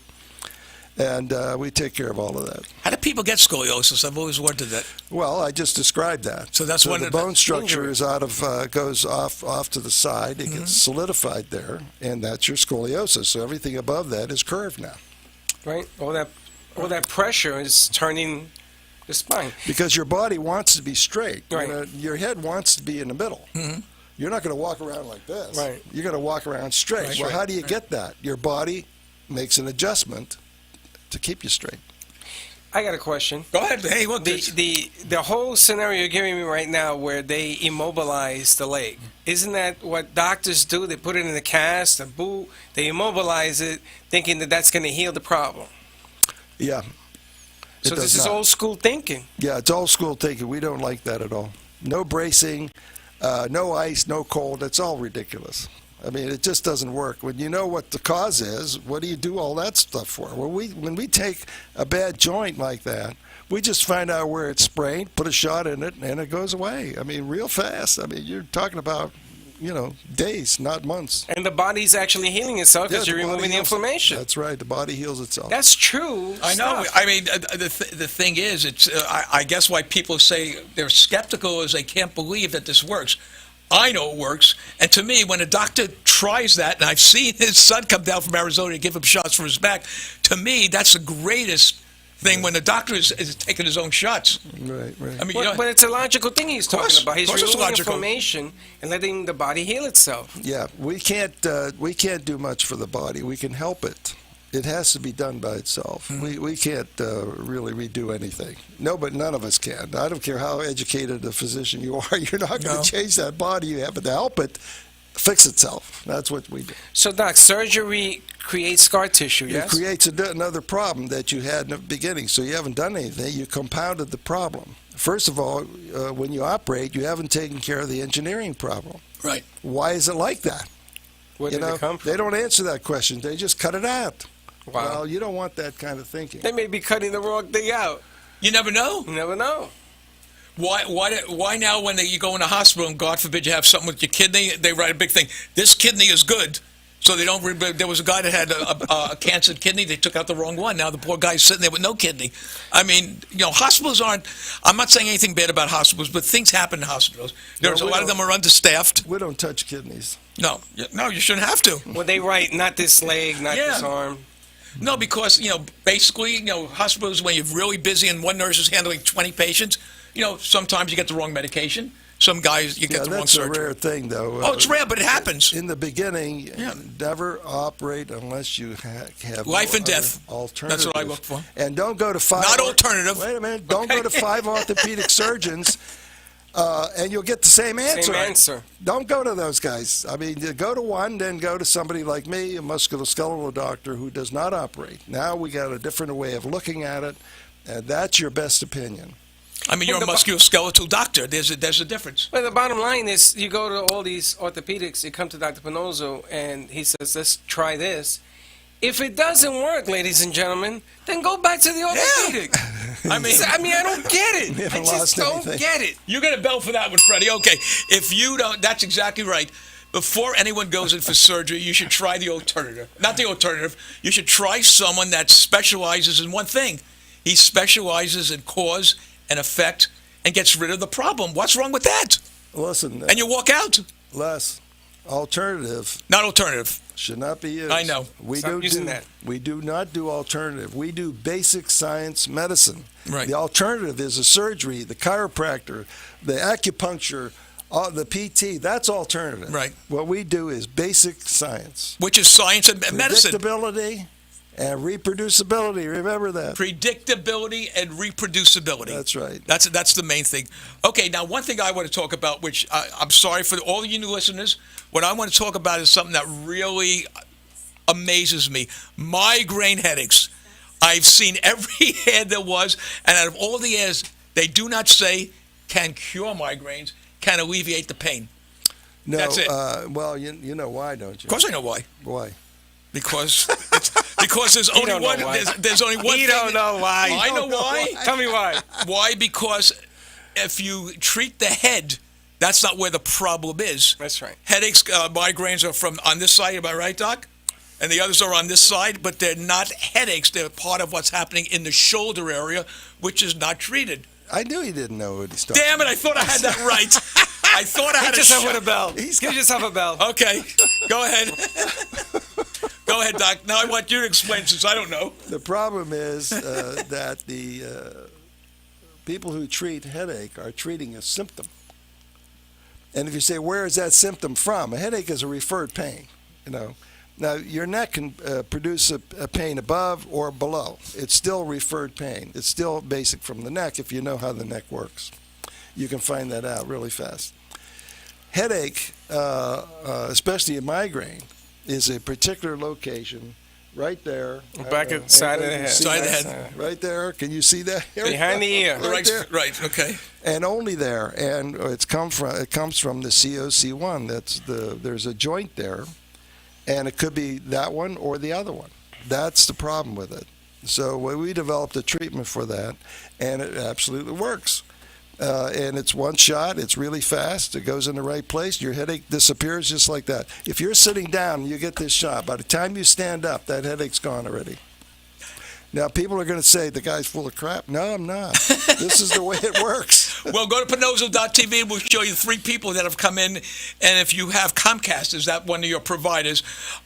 And we take care of all of that. How do people get scoliosis? I've always wondered that. Well, I just described that. So that's one the of the bone structure injuries. is goes off to the side. It gets solidified there, and that's your scoliosis. So everything above that is curved now. Right? All that pressure is turning the spine. Because your body wants to be straight. Right. Your head wants to be in the middle. Mm-hmm. You're not going to walk around like this. Right. You're going to walk around straight. Right. Well, how do you get that? Your body makes an adjustment to keep you straight. I got a question. Go ahead. Hey, look. The whole scenario you're giving me right now where they immobilize the leg, isn't that what doctors do? They put it in a cast, a boot, they immobilize it, thinking that that's going to heal the problem. Yeah. So this is old school thinking. Yeah, it's old school thinking. We don't like that at all. No bracing, no ice, no cold. It's all ridiculous. I mean, it just doesn't work. When you know what the cause is, what do you do all that stuff for? Well, when we take a bad joint like that, we just find out where it's sprained, put a shot in it, and it goes away. I mean, real fast. I mean, you're talking about, days, not months. And the body's actually healing itself because Yeah, you're the body removing the heals- inflammation. That's right. The body heals itself. That's true. I know. stuff. I mean, the thing is, it's I guess why people say they're skeptical is they can't believe that this works. I know it works, and to me, when a doctor tries that, and I've seen his son come down from Arizona to give him shots for his back, to me, that's the greatest thing when the doctor is taking his own shots. Right. I mean, But it's a logical thing he's course. talking about. He's Of course it's removing logical. inflammation and letting the body heal itself. Yeah, we can't do much for the body. We can help it. It has to be done by itself. We can't really redo anything. No, but none of us can. I don't care how educated a physician you are. You're not going to No. change that body. You have to help it fix itself. That's what we do. So, Doc, surgery creates scar tissue, It yes? creates another problem that you had in the beginning. So you haven't done anything. You compounded the problem. First of all, when you operate, you haven't taken care of the engineering problem. Right. Why is it like that? Where did it come from? They don't answer that question. They just cut it out. Wow. Well, you don't want that kind of thinking. They may be cutting the wrong thing out. You never know. You never know. Why now when you go in the hospital and God forbid you have something with your kidney, they write a big thing. This kidney is good. So they don't. There was a guy that had a cancer kidney. They took out the wrong one. Now the poor guy's sitting there with no kidney. I mean, hospitals aren't. I'm not saying anything bad about hospitals, but things happen in hospitals. There's a lot of them are understaffed. We don't touch kidneys. No, you shouldn't have to. Well, they write not this leg, not Yeah. this arm. No, because basically, hospitals when you're really busy and one nurse is handling 20 patients, sometimes you get the wrong medication. Some guys you get the wrong That's a surgery. rare thing, though. Oh, it's rare, but it happens. In the beginning, Yeah. never operate unless you have Life no and death. other alternative. That's what I look for. And don't go to five. Not alternative. Wait a minute. Don't go to 5 orthopedic surgeons, and you'll get the same answer. Same answer. Don't go to those guys. I mean, you go to one, then go to somebody like me, a musculoskeletal doctor who does not operate. Now we got a different way of looking at it, and that's your best opinion. I mean, you're a Well, musculoskeletal doctor. There's a difference. But the bottom line is, you go to all these orthopedics, you come to Dr. Pinozo, and he says, let's try this. If it doesn't work, ladies and gentlemen, then go back to the orthopedic. I mean, I don't get it. You I haven't just lost don't anything. get it. you're going to bell for that one, Freddie. Okay, if you don't, that's exactly right. Before anyone goes in for surgery, you should try the alternative. Not the alternative. You should try someone that specializes in one thing. He specializes in cause and effect and gets rid of the problem. What's wrong with that? Listen, And you walk out. Les, alternative Not alternative. should not be used. I know. Stop using that. We do not do alternative. We do basic science medicine. Right. The alternative is a surgery, the chiropractor, the acupuncture, the PT. That's alternative. Right. What we do is basic science. Which is science and medicine. Predictability and reproducibility. Remember that. Predictability and reproducibility. That's right. That's the main thing. Okay, now one thing I want to talk about, which I'm sorry for all of you new listeners, what I want to talk about is something that really amazes me. Migraine headaches. I've seen every ad there was, and out of all the ads, they do not say can cure migraines, can alleviate the pain. No, That's it. Well, you know why, don't you? Of course I know why. Why? Because there's only don't know one. why. There's only one. He thing don't know why. I know why. Tell me why. Why? Because if you treat the head, that's not where the problem is. That's right. Headaches, migraines are from on this side. Am I right, Doc? And the others are on this side, but they're not headaches. They're part of what's happening in the shoulder area, which is not treated. I knew he didn't know what he's talking Damn it! I thought I had that right. I thought I had Hit a yourself shot. with a bell. Give yourself a bell. Okay, go ahead. Go ahead, Doc. Now I want you to explain since I don't know. The problem is that the people who treat headache are treating a symptom. And if you say, where is that symptom from? A headache is a referred pain, you know. Now, your neck can produce a pain above or below. It's still referred pain. It's still basic from the neck if you know how the neck works. You can find that out really fast. Headache, especially a migraine, is a particular location right there. Back at the side of the head. Side of the head. Right there. Can you see that? Behind the ear. Right there. Right. Okay. And only there. And it comes from the COC1. There's a joint there, and it could be that one or the other one. That's the problem with it. So we developed a treatment for that, and it absolutely works. And it's one shot. It's really fast. It goes in the right place. Your headache disappears just like that. If you're sitting down and you get this shot, by the time you stand up, that headache's gone already. Now, people are going to say, the guy's full of crap. No, I'm not. This is the way it works. Well, go to Pinozo.tv and we'll show you 3 people that have come in. And if you have Comcast, is that one of your providers,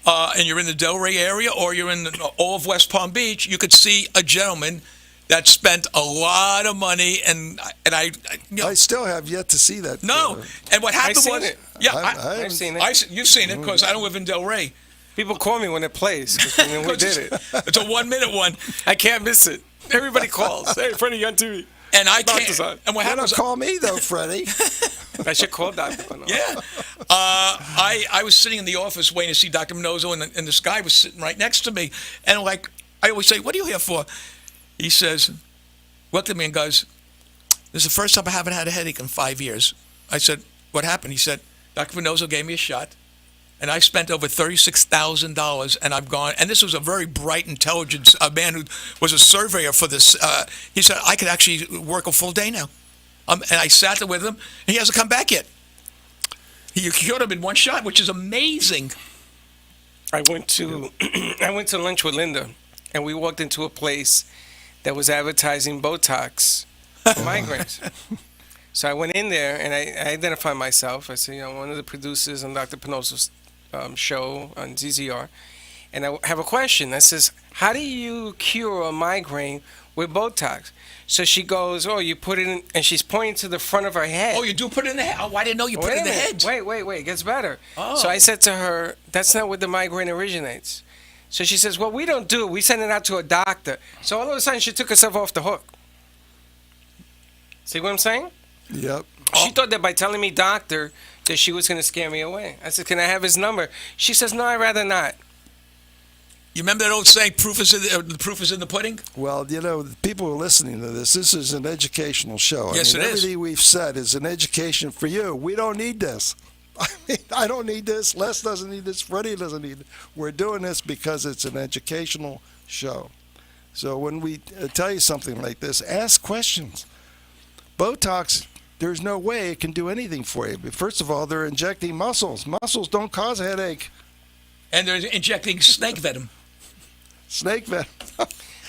and you're in the Delray area or you're in all of West Palm Beach, you could see a gentleman that spent a lot of money, and I you know, I still have yet to see that. no. And what happened seen was, it. yeah, I've seen it. you've seen it because I don't live in Delray. People call me when it plays. 'Cause when we did it. It's a 1-minute one, I can't miss it. Everybody calls. Hey, Freddie on TV. and I Doctor's can't. on. And what You don't happens? call me, though, Freddie. I should call Dr. Pinozo. Yeah. I was sitting in the office waiting to see Dr. Pinozo, and this guy was sitting right next to me. And like I always say, what are you here for? He says, looked at me and goes, this is the first time I haven't had a headache in 5 years. I said, what happened? He said, Dr. Pinozo gave me a shot, and I spent over $36,000, and I've gone, and this was a very bright, intelligent man who was a surveyor for this. He said, I could actually work a full day now. And I sat there with him, and he hasn't come back yet. He cured him in one shot, which is amazing. I went to lunch with Linda, and we walked into a place that was advertising Botox for migraines. So I went in there and I identified myself. I said, one of the producers on Dr. Pinozo's show on ZZR, and I have a question. I says, how do you cure a migraine with Botox? So she goes, oh, you put it in, and she's pointing to the front of her head. Oh, you do put it in the head? Oh, I didn't know you put it in the head. Wait, it gets better. Oh. So I said to her, that's not where the migraine originates. So she says, well, we don't do it. We send it out to a doctor. So all of a sudden, she took herself off the hook. See what I'm saying? Yep. She thought that by telling me doctor, that she was going to scare me away. I said, can I have his number? She says, no, I'd rather not. You remember that old saying, the proof is in the pudding? Well, the people who are listening to this is an educational show. Yes, it is. Everything we've said is an education for you. We don't need this. I don't need this. Les doesn't need this. Freddie doesn't need it. We're doing this because it's an educational show. So when we tell you something like this, ask questions. Botox, there's no way it can do anything for you. But first of all, they're injecting muscles. Muscles don't cause a headache. And they're injecting snake venom. Snake venom.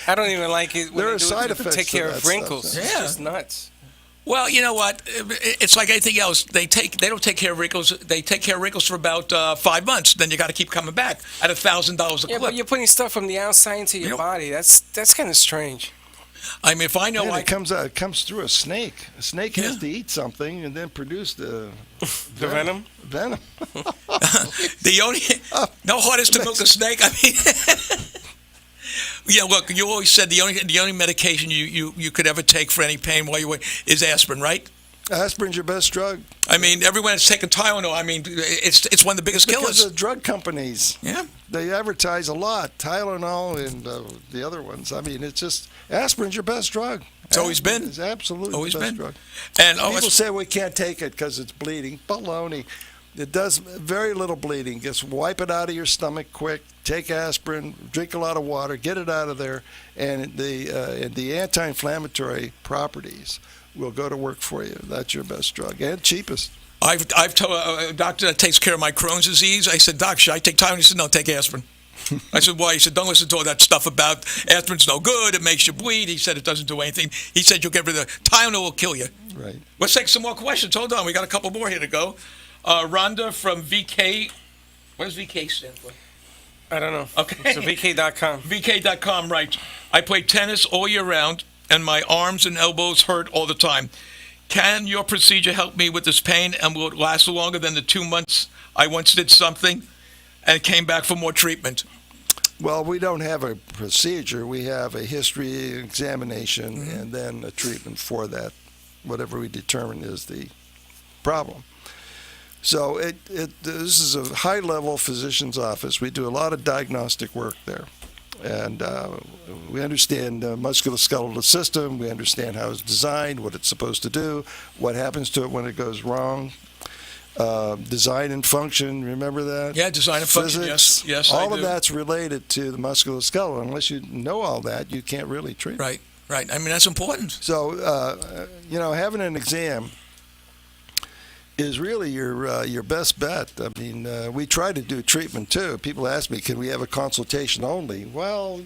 I don't even like it when There they are do side it to effects take to care that of stuff. wrinkles. It's Yeah. just nuts. Well, you know what? It's like anything else. They don't take care of wrinkles. They take care of wrinkles for about 5 months. Then you got to keep coming back at $1,000 a Yeah, clip. but you're putting stuff from the outside into your Yep. body. That's kind of strange. I mean, if I know, And it comes through a snake. A snake has Yeah. to eat something and then produce the The venom? venom. the only no hard is to milk a snake. I mean, yeah. Look, you always said the only medication you could ever take for any pain while you wait is aspirin, right? Aspirin's your best drug. I mean, everyone that's taking Tylenol. I mean, it's one of the biggest Because killers. of drug companies. Yeah. They advertise a lot. Tylenol and the other ones. I mean, it's just aspirin's your best drug. It's always been. It's absolutely Always the best been. drug. And People say we can't take it because it's bleeding. Baloney. It does very little bleeding. Just wipe it out of your stomach quick. Take aspirin. Drink a lot of water. Get it out of there. And the anti-inflammatory properties will go to work for you. That's your best drug and cheapest. I've told a doctor that takes care of my Crohn's disease. I said, Doc, should I take Tylenol? He said, no, take aspirin. I said, why? He said, don't listen to all that stuff about aspirin's no good. It makes you bleed. He said it doesn't do anything. He said you'll get rid of Tylenol will kill you. Right. Let's take some more questions. Hold on. We got a couple more here to go. Rhonda from VK. What does VK stand for? I don't know. Okay. So VK.com. VK.com writes, I play tennis all year round, and my arms and elbows hurt all the time. Can your procedure help me with this pain, and will it last longer than the 2 months I once did something and came back for more treatment? Well, we don't have a procedure. We have a history examination and then a treatment for that, whatever we determine is the problem. So this is a high-level physician's office. We do a lot of diagnostic work there. And we understand the musculoskeletal system. We understand how it's designed, what it's supposed to do, what happens to it when it goes wrong. Design and function, remember that? Yeah, design and function, Physics, yes, all I of do. that's related to the musculoskeletal. Unless you know all that, you can't really treat it. Right. I mean, that's important. So, having an exam is really your best bet. I mean, we try to do treatment too. People ask me, can we have a consultation only? Well,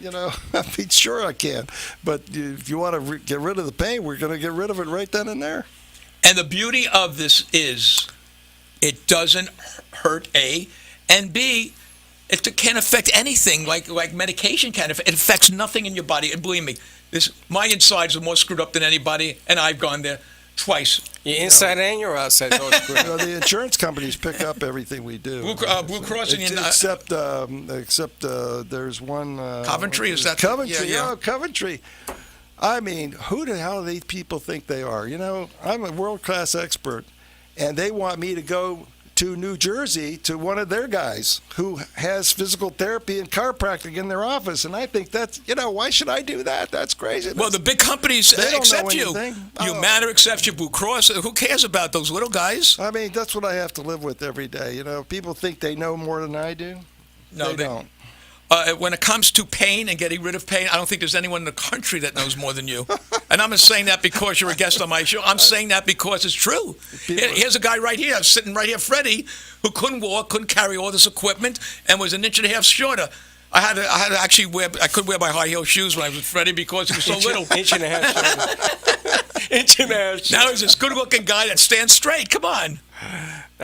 I mean, sure I can. But if you want to get rid of the pain, we're going to get rid of it right then and there. And the beauty of this is it doesn't hurt, A, and B, it can affect anything like medication can. It affects nothing in your body. And believe me, my insides are more screwed up than anybody, and I've gone there twice. Your inside and your outside. The insurance companies pick up everything we do. Blue Cross and except there's one. Coventry, is that? Coventry, Yeah. oh, Coventry. I mean, who the hell do these people think they are? I'm a world-class expert, and they want me to go to New Jersey to one of their guys who has physical therapy and chiropractic in their office. And I think that's, why should I do that? That's crazy. Well, the big companies They don't know accept you. anything. Humana accepts you. Blue Cross. Who cares about those little guys? I mean, that's what I have to live with every day. People think they know more than I do. No, they don't. When it comes to pain and getting rid of pain, I don't think there's anyone in the country that knows more than you. And I'm not saying that because you're a guest on my show. I'm saying that because it's true. Here's a guy right here, sitting right here, Freddie, who couldn't walk, couldn't carry all this equipment, and was an inch and a half shorter. I had to actually I could wear my high heel shoes when I was with Freddie because he was so little. Inch and a half shorter. Inch and a half shorter. Now he's this good-looking guy that stands straight. Come on.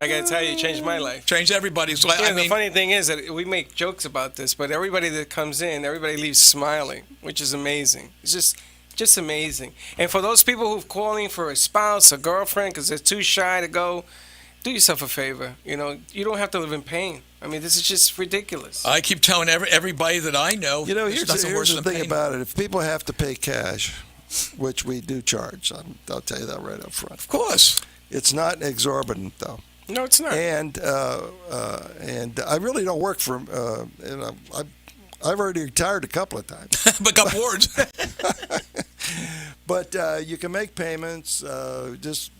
I got to tell you, it changed my life. Changed everybody's life. Yeah, the funny thing is that we make jokes about this, but everybody that comes in, everybody leaves smiling, which is amazing. It's just amazing. And for those people who're calling for a spouse, a girlfriend, because they're too shy to go, do yourself a favor. You don't have to live in pain. I mean, this is just ridiculous. I keep telling everybody that I know. Here's the thing pain. about it. If people have to pay cash, which we do charge, I'll tell you that right up front. Of course. It's not exorbitant, though. No, it's not. And I really don't work for. I've already retired a couple of times. But got bored. But you can make payments. Just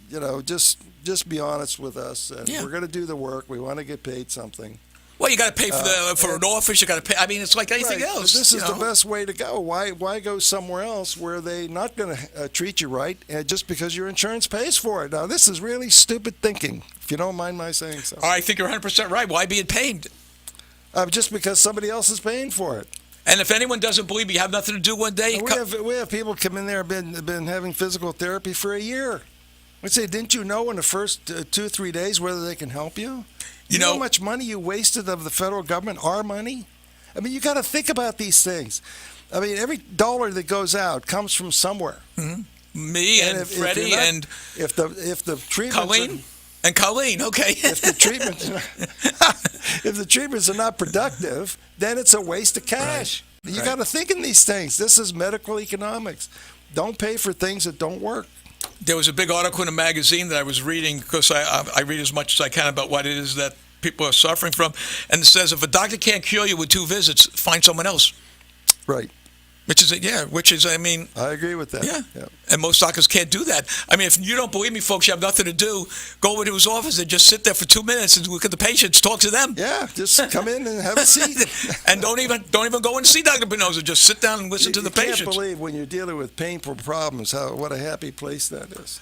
be honest with us, and we're going to do the work. We want to get paid something. Well, you got to pay for an office. You got to pay. I mean, it's like anything Right. else. This is the best way to go. Why go somewhere else where they're not going to treat you right just because your insurance pays for it? Now, this is really stupid thinking, if you don't mind my saying so. I think you're 100% right. Why be in pain? Just because somebody else is paying for it. And if anyone doesn't believe me, you have nothing to do one day. We have people come in there been having physical therapy for a year. I say, didn't you know in the first 2 or 3 days whether they can help you? You know how much money you wasted of the federal government, our money? I mean, you got to think about these things. I mean, every dollar that goes out comes from somewhere. Mm-hmm. Me and Freddie and if the treatment Colleen, okay. if the treatments are not productive, then it's a waste of cash. Right. You got to think in these things. This is medical economics. Don't pay for things that don't work. There was a big article in a magazine that I was reading because I read as much as I can about what it is that people are suffering from. And it says if a doctor can't cure you with 2 visits, find someone else. Right. Which is, I mean, I agree with that. yeah. And most doctors can't do that. I mean, if you don't believe me, folks, you have nothing to do. Go over to his office and just sit there for 2 minutes and look at the patients, talk to them. Yeah, just come in and have a seat. And don't even go in and see Dr. Pinoza. Just sit down and listen to the You can't patients. believe when you're dealing with painful problems what a happy place that is.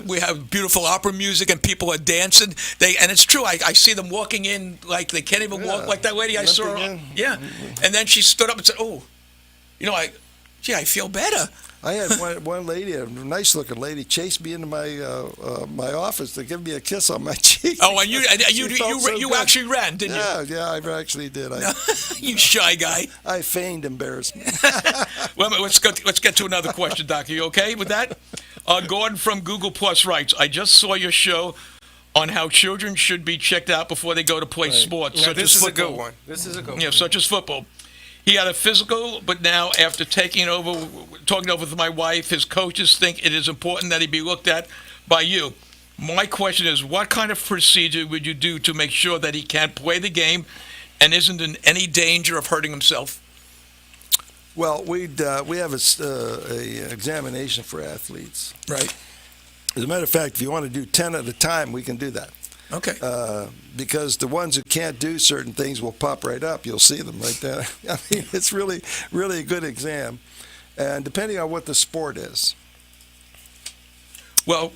We have beautiful opera music and people are dancing. And it's true. I see them walking in like they can't even walk, like that lady I saw. Limping in. Yeah, and then she stood up and said, "Oh, I feel better." I had one lady, a nice-looking lady, chase me into my office to give me a kiss on my cheek. Oh, and you so good. actually ran, didn't you? Yeah, I actually did. You shy guy. I feigned embarrassment. Well, let's get to another question, Doc. Are you okay with that? Gordon from Google Plus writes, I just saw your show on how children should be checked out before they go to play sports, such as football. This is a good one. This is a good one. Yeah, such as football. He had a physical, but now after talking over with my wife, his coaches think it is important that he be looked at by you. My question is, what kind of procedure would you do to make sure that he can't play the game and isn't in any danger of hurting himself? Well, we have a examination for athletes. Right. As a matter of fact, if you want to do 10 at a time, we can do that. Okay. Because the ones who can't do certain things will pop right up. You'll see them right there. I mean, it's really, really a good exam. And depending on what the sport is. Well,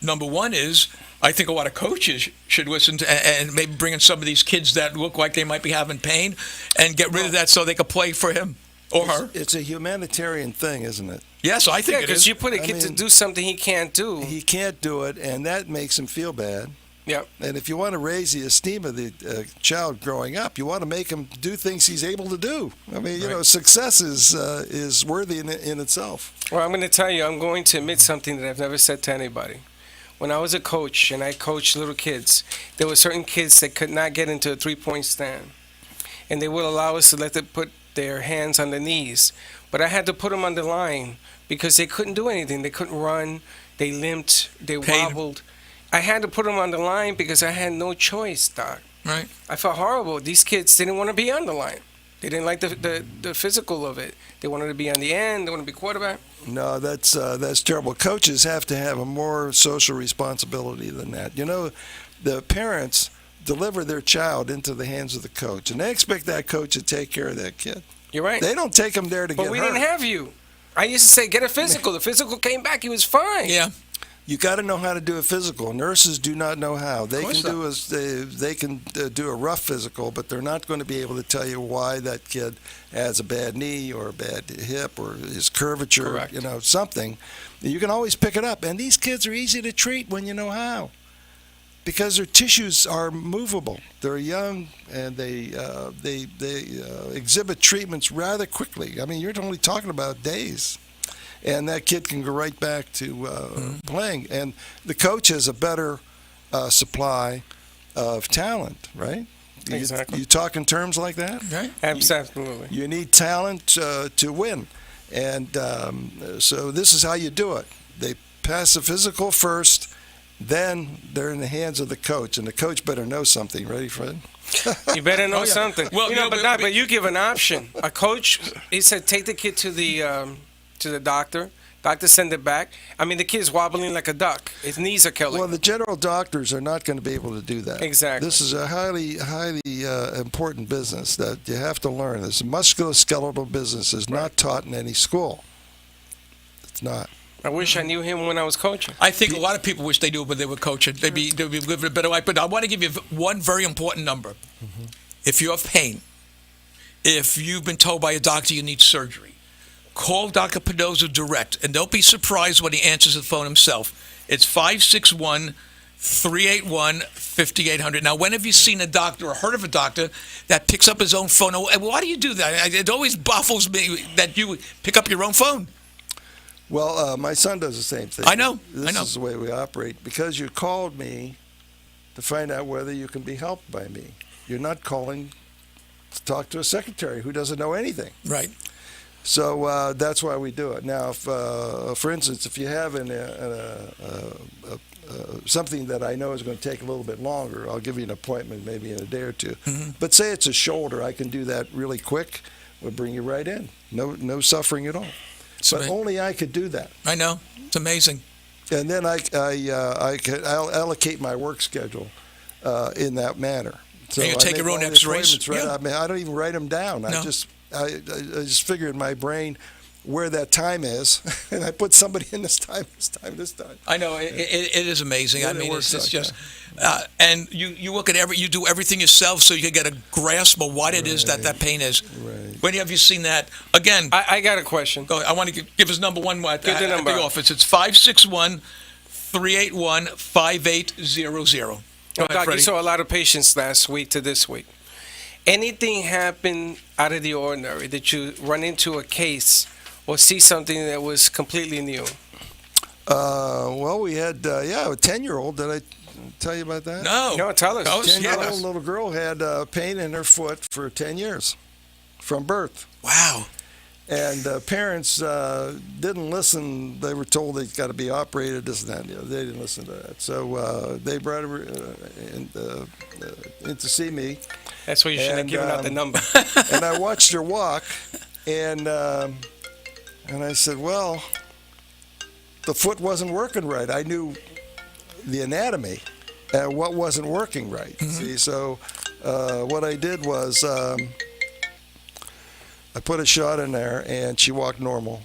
number one is, I think a lot of coaches should listen to and maybe bring in some of these kids that look like they might be having pain and get rid of that so they can play for him or her. It's a humanitarian thing, isn't it? Yes, I think it is. Because you put a kid to do something he can't do. He can't do it, and that makes him feel bad. Yeah. And if you want to raise the esteem of the child growing up, you want to make him do things he's able to do. I mean, success is worthy in itself. Well, I'm going to tell you, I'm going to admit something that I've never said to anybody. When I was a coach and I coached little kids, there were certain kids that could not get into a three-point stand. And they would allow us to let them put their hands on their knees. But I had to put them on the line because they couldn't do anything. They couldn't run. They limped. They wobbled. I had to put them on the line because I had no choice, Doc. Right. I felt horrible. These kids didn't want to be on the line. They didn't like the physical of it. They wanted to be on the end. They wanted to be quarterback. No, that's terrible. Coaches have to have a more social responsibility than that. You know, the parents deliver their child into the hands of the coach, and they expect that coach to take care of that kid. You're right. They don't take them there to get hurt. But we didn't have you. I used to say, get a physical. The physical came back. He was fine. Yeah. You got to know how to do a physical. Nurses do not know how. They can do a rough physical, but they're not going to be able to tell you why that kid has a bad knee or a bad hip or his curvature. Correct. You know, something. You can always pick it up. And these kids are easy to treat when you know how, because their tissues are movable. They're young and they exhibit treatments rather quickly. I mean, you're only talking about days. And that kid can go right back to playing. And the coach has a better supply of talent, right? Exactly. You talk in terms like that? Right. Absolutely. You need talent to win. And so this is how you do it. They pass the physical first, then they're in the hands of the coach. And the coach better know something. Ready, Fred? You better know something. Well, but you give an option. A coach, he said, take the kid to the doctor. Doctor send it back. I mean, the kid's wobbling like a duck. His knees are killing. Well, the general doctors are not going to be able to do that. Exactly. This is a highly important business that you have to learn. This musculoskeletal business is not taught in any school. It's not. I wish I knew him when I was coaching. I think a lot of people wish they knew when they were coaching. They'd be living a better life. But I want to give you one very important number. Mm-hmm. If you have pain, if you've been told by a doctor you need surgery, call Dr. Pinoza direct, and don't be surprised when he answers the phone himself. It's 561-381-5800. Now, when have you seen a doctor or heard of a doctor that picks up his own phone? And why do you do that? It always baffles me that you pick up your own phone. Well, my son does the same thing. I know. This is the way we operate. Because you called me to find out whether you can be helped by me. You're not calling to talk to a secretary who doesn't know anything. Right. So that's why we do it. Now, if, for instance, if you have something that I know is going to take a little bit longer, I'll give you an appointment maybe in a day or two. Mm-hmm. But say it's a shoulder, I can do that really quick. We'll bring you right in. No suffering at all. But only I could do that. I know. It's amazing. And then I'll allocate my work schedule in that manner. So and you take I make your own all the X-rays. appointments, right? Yeah. I mean, I don't even write them down. No. I just figure in my brain where that time is, and I put somebody in this time. I know it is amazing. Yeah, I it mean, works it's like just, and you look at you do everything yourself, so you can get a grasp of what it is that pain is. Right. When have you seen that? Again, I got a question. go. I want to give his number one at Give the number. the office. It's 561-381-5800. Go ahead, Doc, you Freddie. saw a lot of patients last week to this week. Anything happen out of the ordinary that you run into a case or see something that was completely new? Well, we had a 10-year-old. Did I tell you about that? No, tell us. Tell us. 10-year-old little girl had pain in her foot for 10 years from birth. Wow. And parents didn't listen. They were told they got to be operated, this and that. They didn't listen to that. So they brought her in to see me. That's why you shouldn't have given out the number. And I watched her walk, and I said, well, the foot wasn't working right. I knew the anatomy and what wasn't working right. See, so what I did was I put a shot in there, and she walked normal.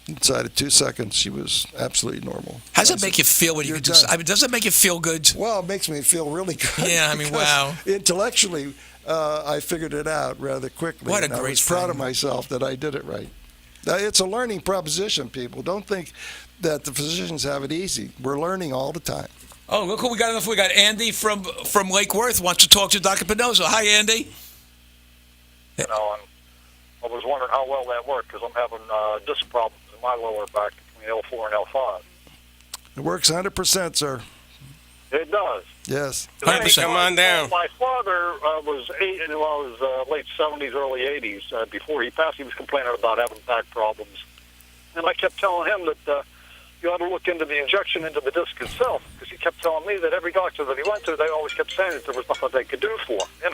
Inside of 2 seconds, she was absolutely normal. How does it make you feel when you You're do? done. I mean, does it make you feel good? Well, it makes me feel really good. Yeah, I mean, because wow. Intellectually, I figured it out rather quickly. What a and I great was proud of thing. myself that I did it right. It's a learning proposition, people. Don't think that the physicians have it easy. We're learning all the time. Oh, look who we got enough. We got Andy from Lake Worth wants to talk to Dr. Pinozo. Hi, Andy. And I was wondering how well that worked because I'm having disc problems in my lower back between L4 and L5. It works 100%, sir. It does. Yes. 100%. Come on down. My father was late 70s, early 80s. Before he passed, he was complaining about having back problems. And I kept telling him that you ought to look into the injection into the disc itself because he kept telling me that every doctor that he went to, they always kept saying that there was nothing they could do for him,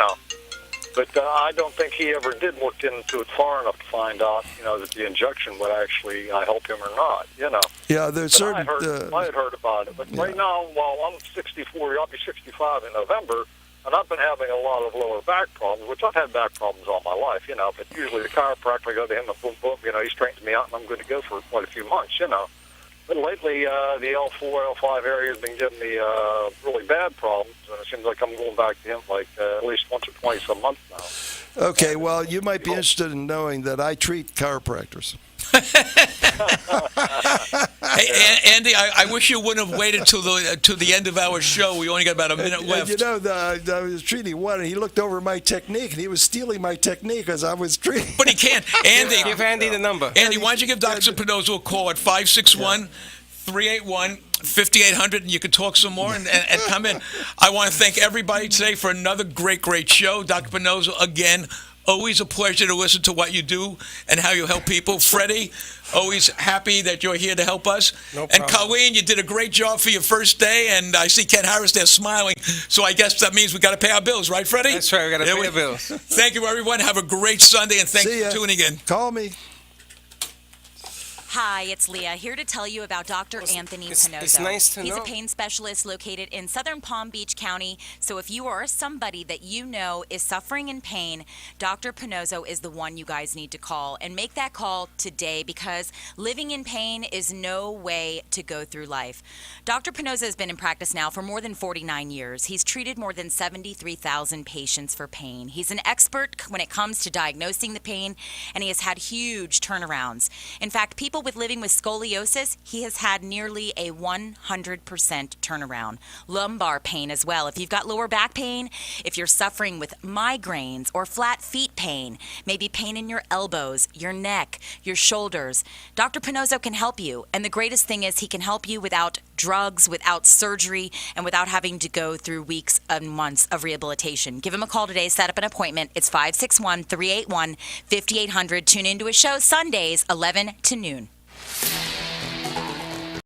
But I don't think he ever did look into it far enough to find out, that the injection would actually help him or not, Yeah, there's But certain. I had heard about it. But right now, while I'm 64, I'll be 65 in November, and I've been having a lot of lower back problems, which I've had back problems all my life, but usually the chiropractor, I go to him and boom, boom, he straightens me out, and I'm good to go for quite a few months, But lately, the L4, L5 area has been giving me really bad problems, and it seems like I'm going back to him at least once or twice a month now. Okay, well, you might be interested in knowing that I treat chiropractors. Hey, Andy, I wish you wouldn't have waited till the end of our show. We only got about a minute left. And I was treating one, and he looked over my technique, and he was stealing my technique as I was treating. But he can't. Andy, Give Andy the number. Andy, why don't you give Dr. Pinozo a call at 561-381-5800, and you can talk some more and come in. I want to thank everybody today for another great show. Dr. Pinozo, again, always a pleasure to listen to what you do and how you help people. Freddie, always happy that you're here to help us. No And problem. Colleen, you did a great job for your first day, and I see Ken Harris there smiling. So I guess that means we got to pay our bills, right, Freddie? That's right, we got to pay the bills. Thank you, everyone. Have a great Sunday, and thanks See ya. for tuning in. Call me. Hi, it's Leah, here to tell you about Dr. Anthony Pinozo. it's nice to He's know. a pain specialist located in southern Palm Beach County. So if you or somebody that you know is suffering in pain, Dr. Pinozo is the one you guys need to call. And make that call today because living in pain is no way to go through life. Dr. Pinozo has been in practice now for more than 49 years. He's treated more than 73,000 patients for pain. He's an expert when it comes to diagnosing the pain, and he has had huge turnarounds. In fact, people living with scoliosis, he has had nearly a 100% turnaround. Lumbar pain as well. If you've got lower back pain, if you're suffering with migraines or flat feet pain, maybe pain in your elbows, your neck, your shoulders, Dr. Pinozo can help you. And the greatest thing is he can help you without drugs, without surgery, and without having to go through weeks and months of rehabilitation. Give him a call today. Set up an appointment. It's 561-381-5800. Tune into his show Sundays, 11 to noon.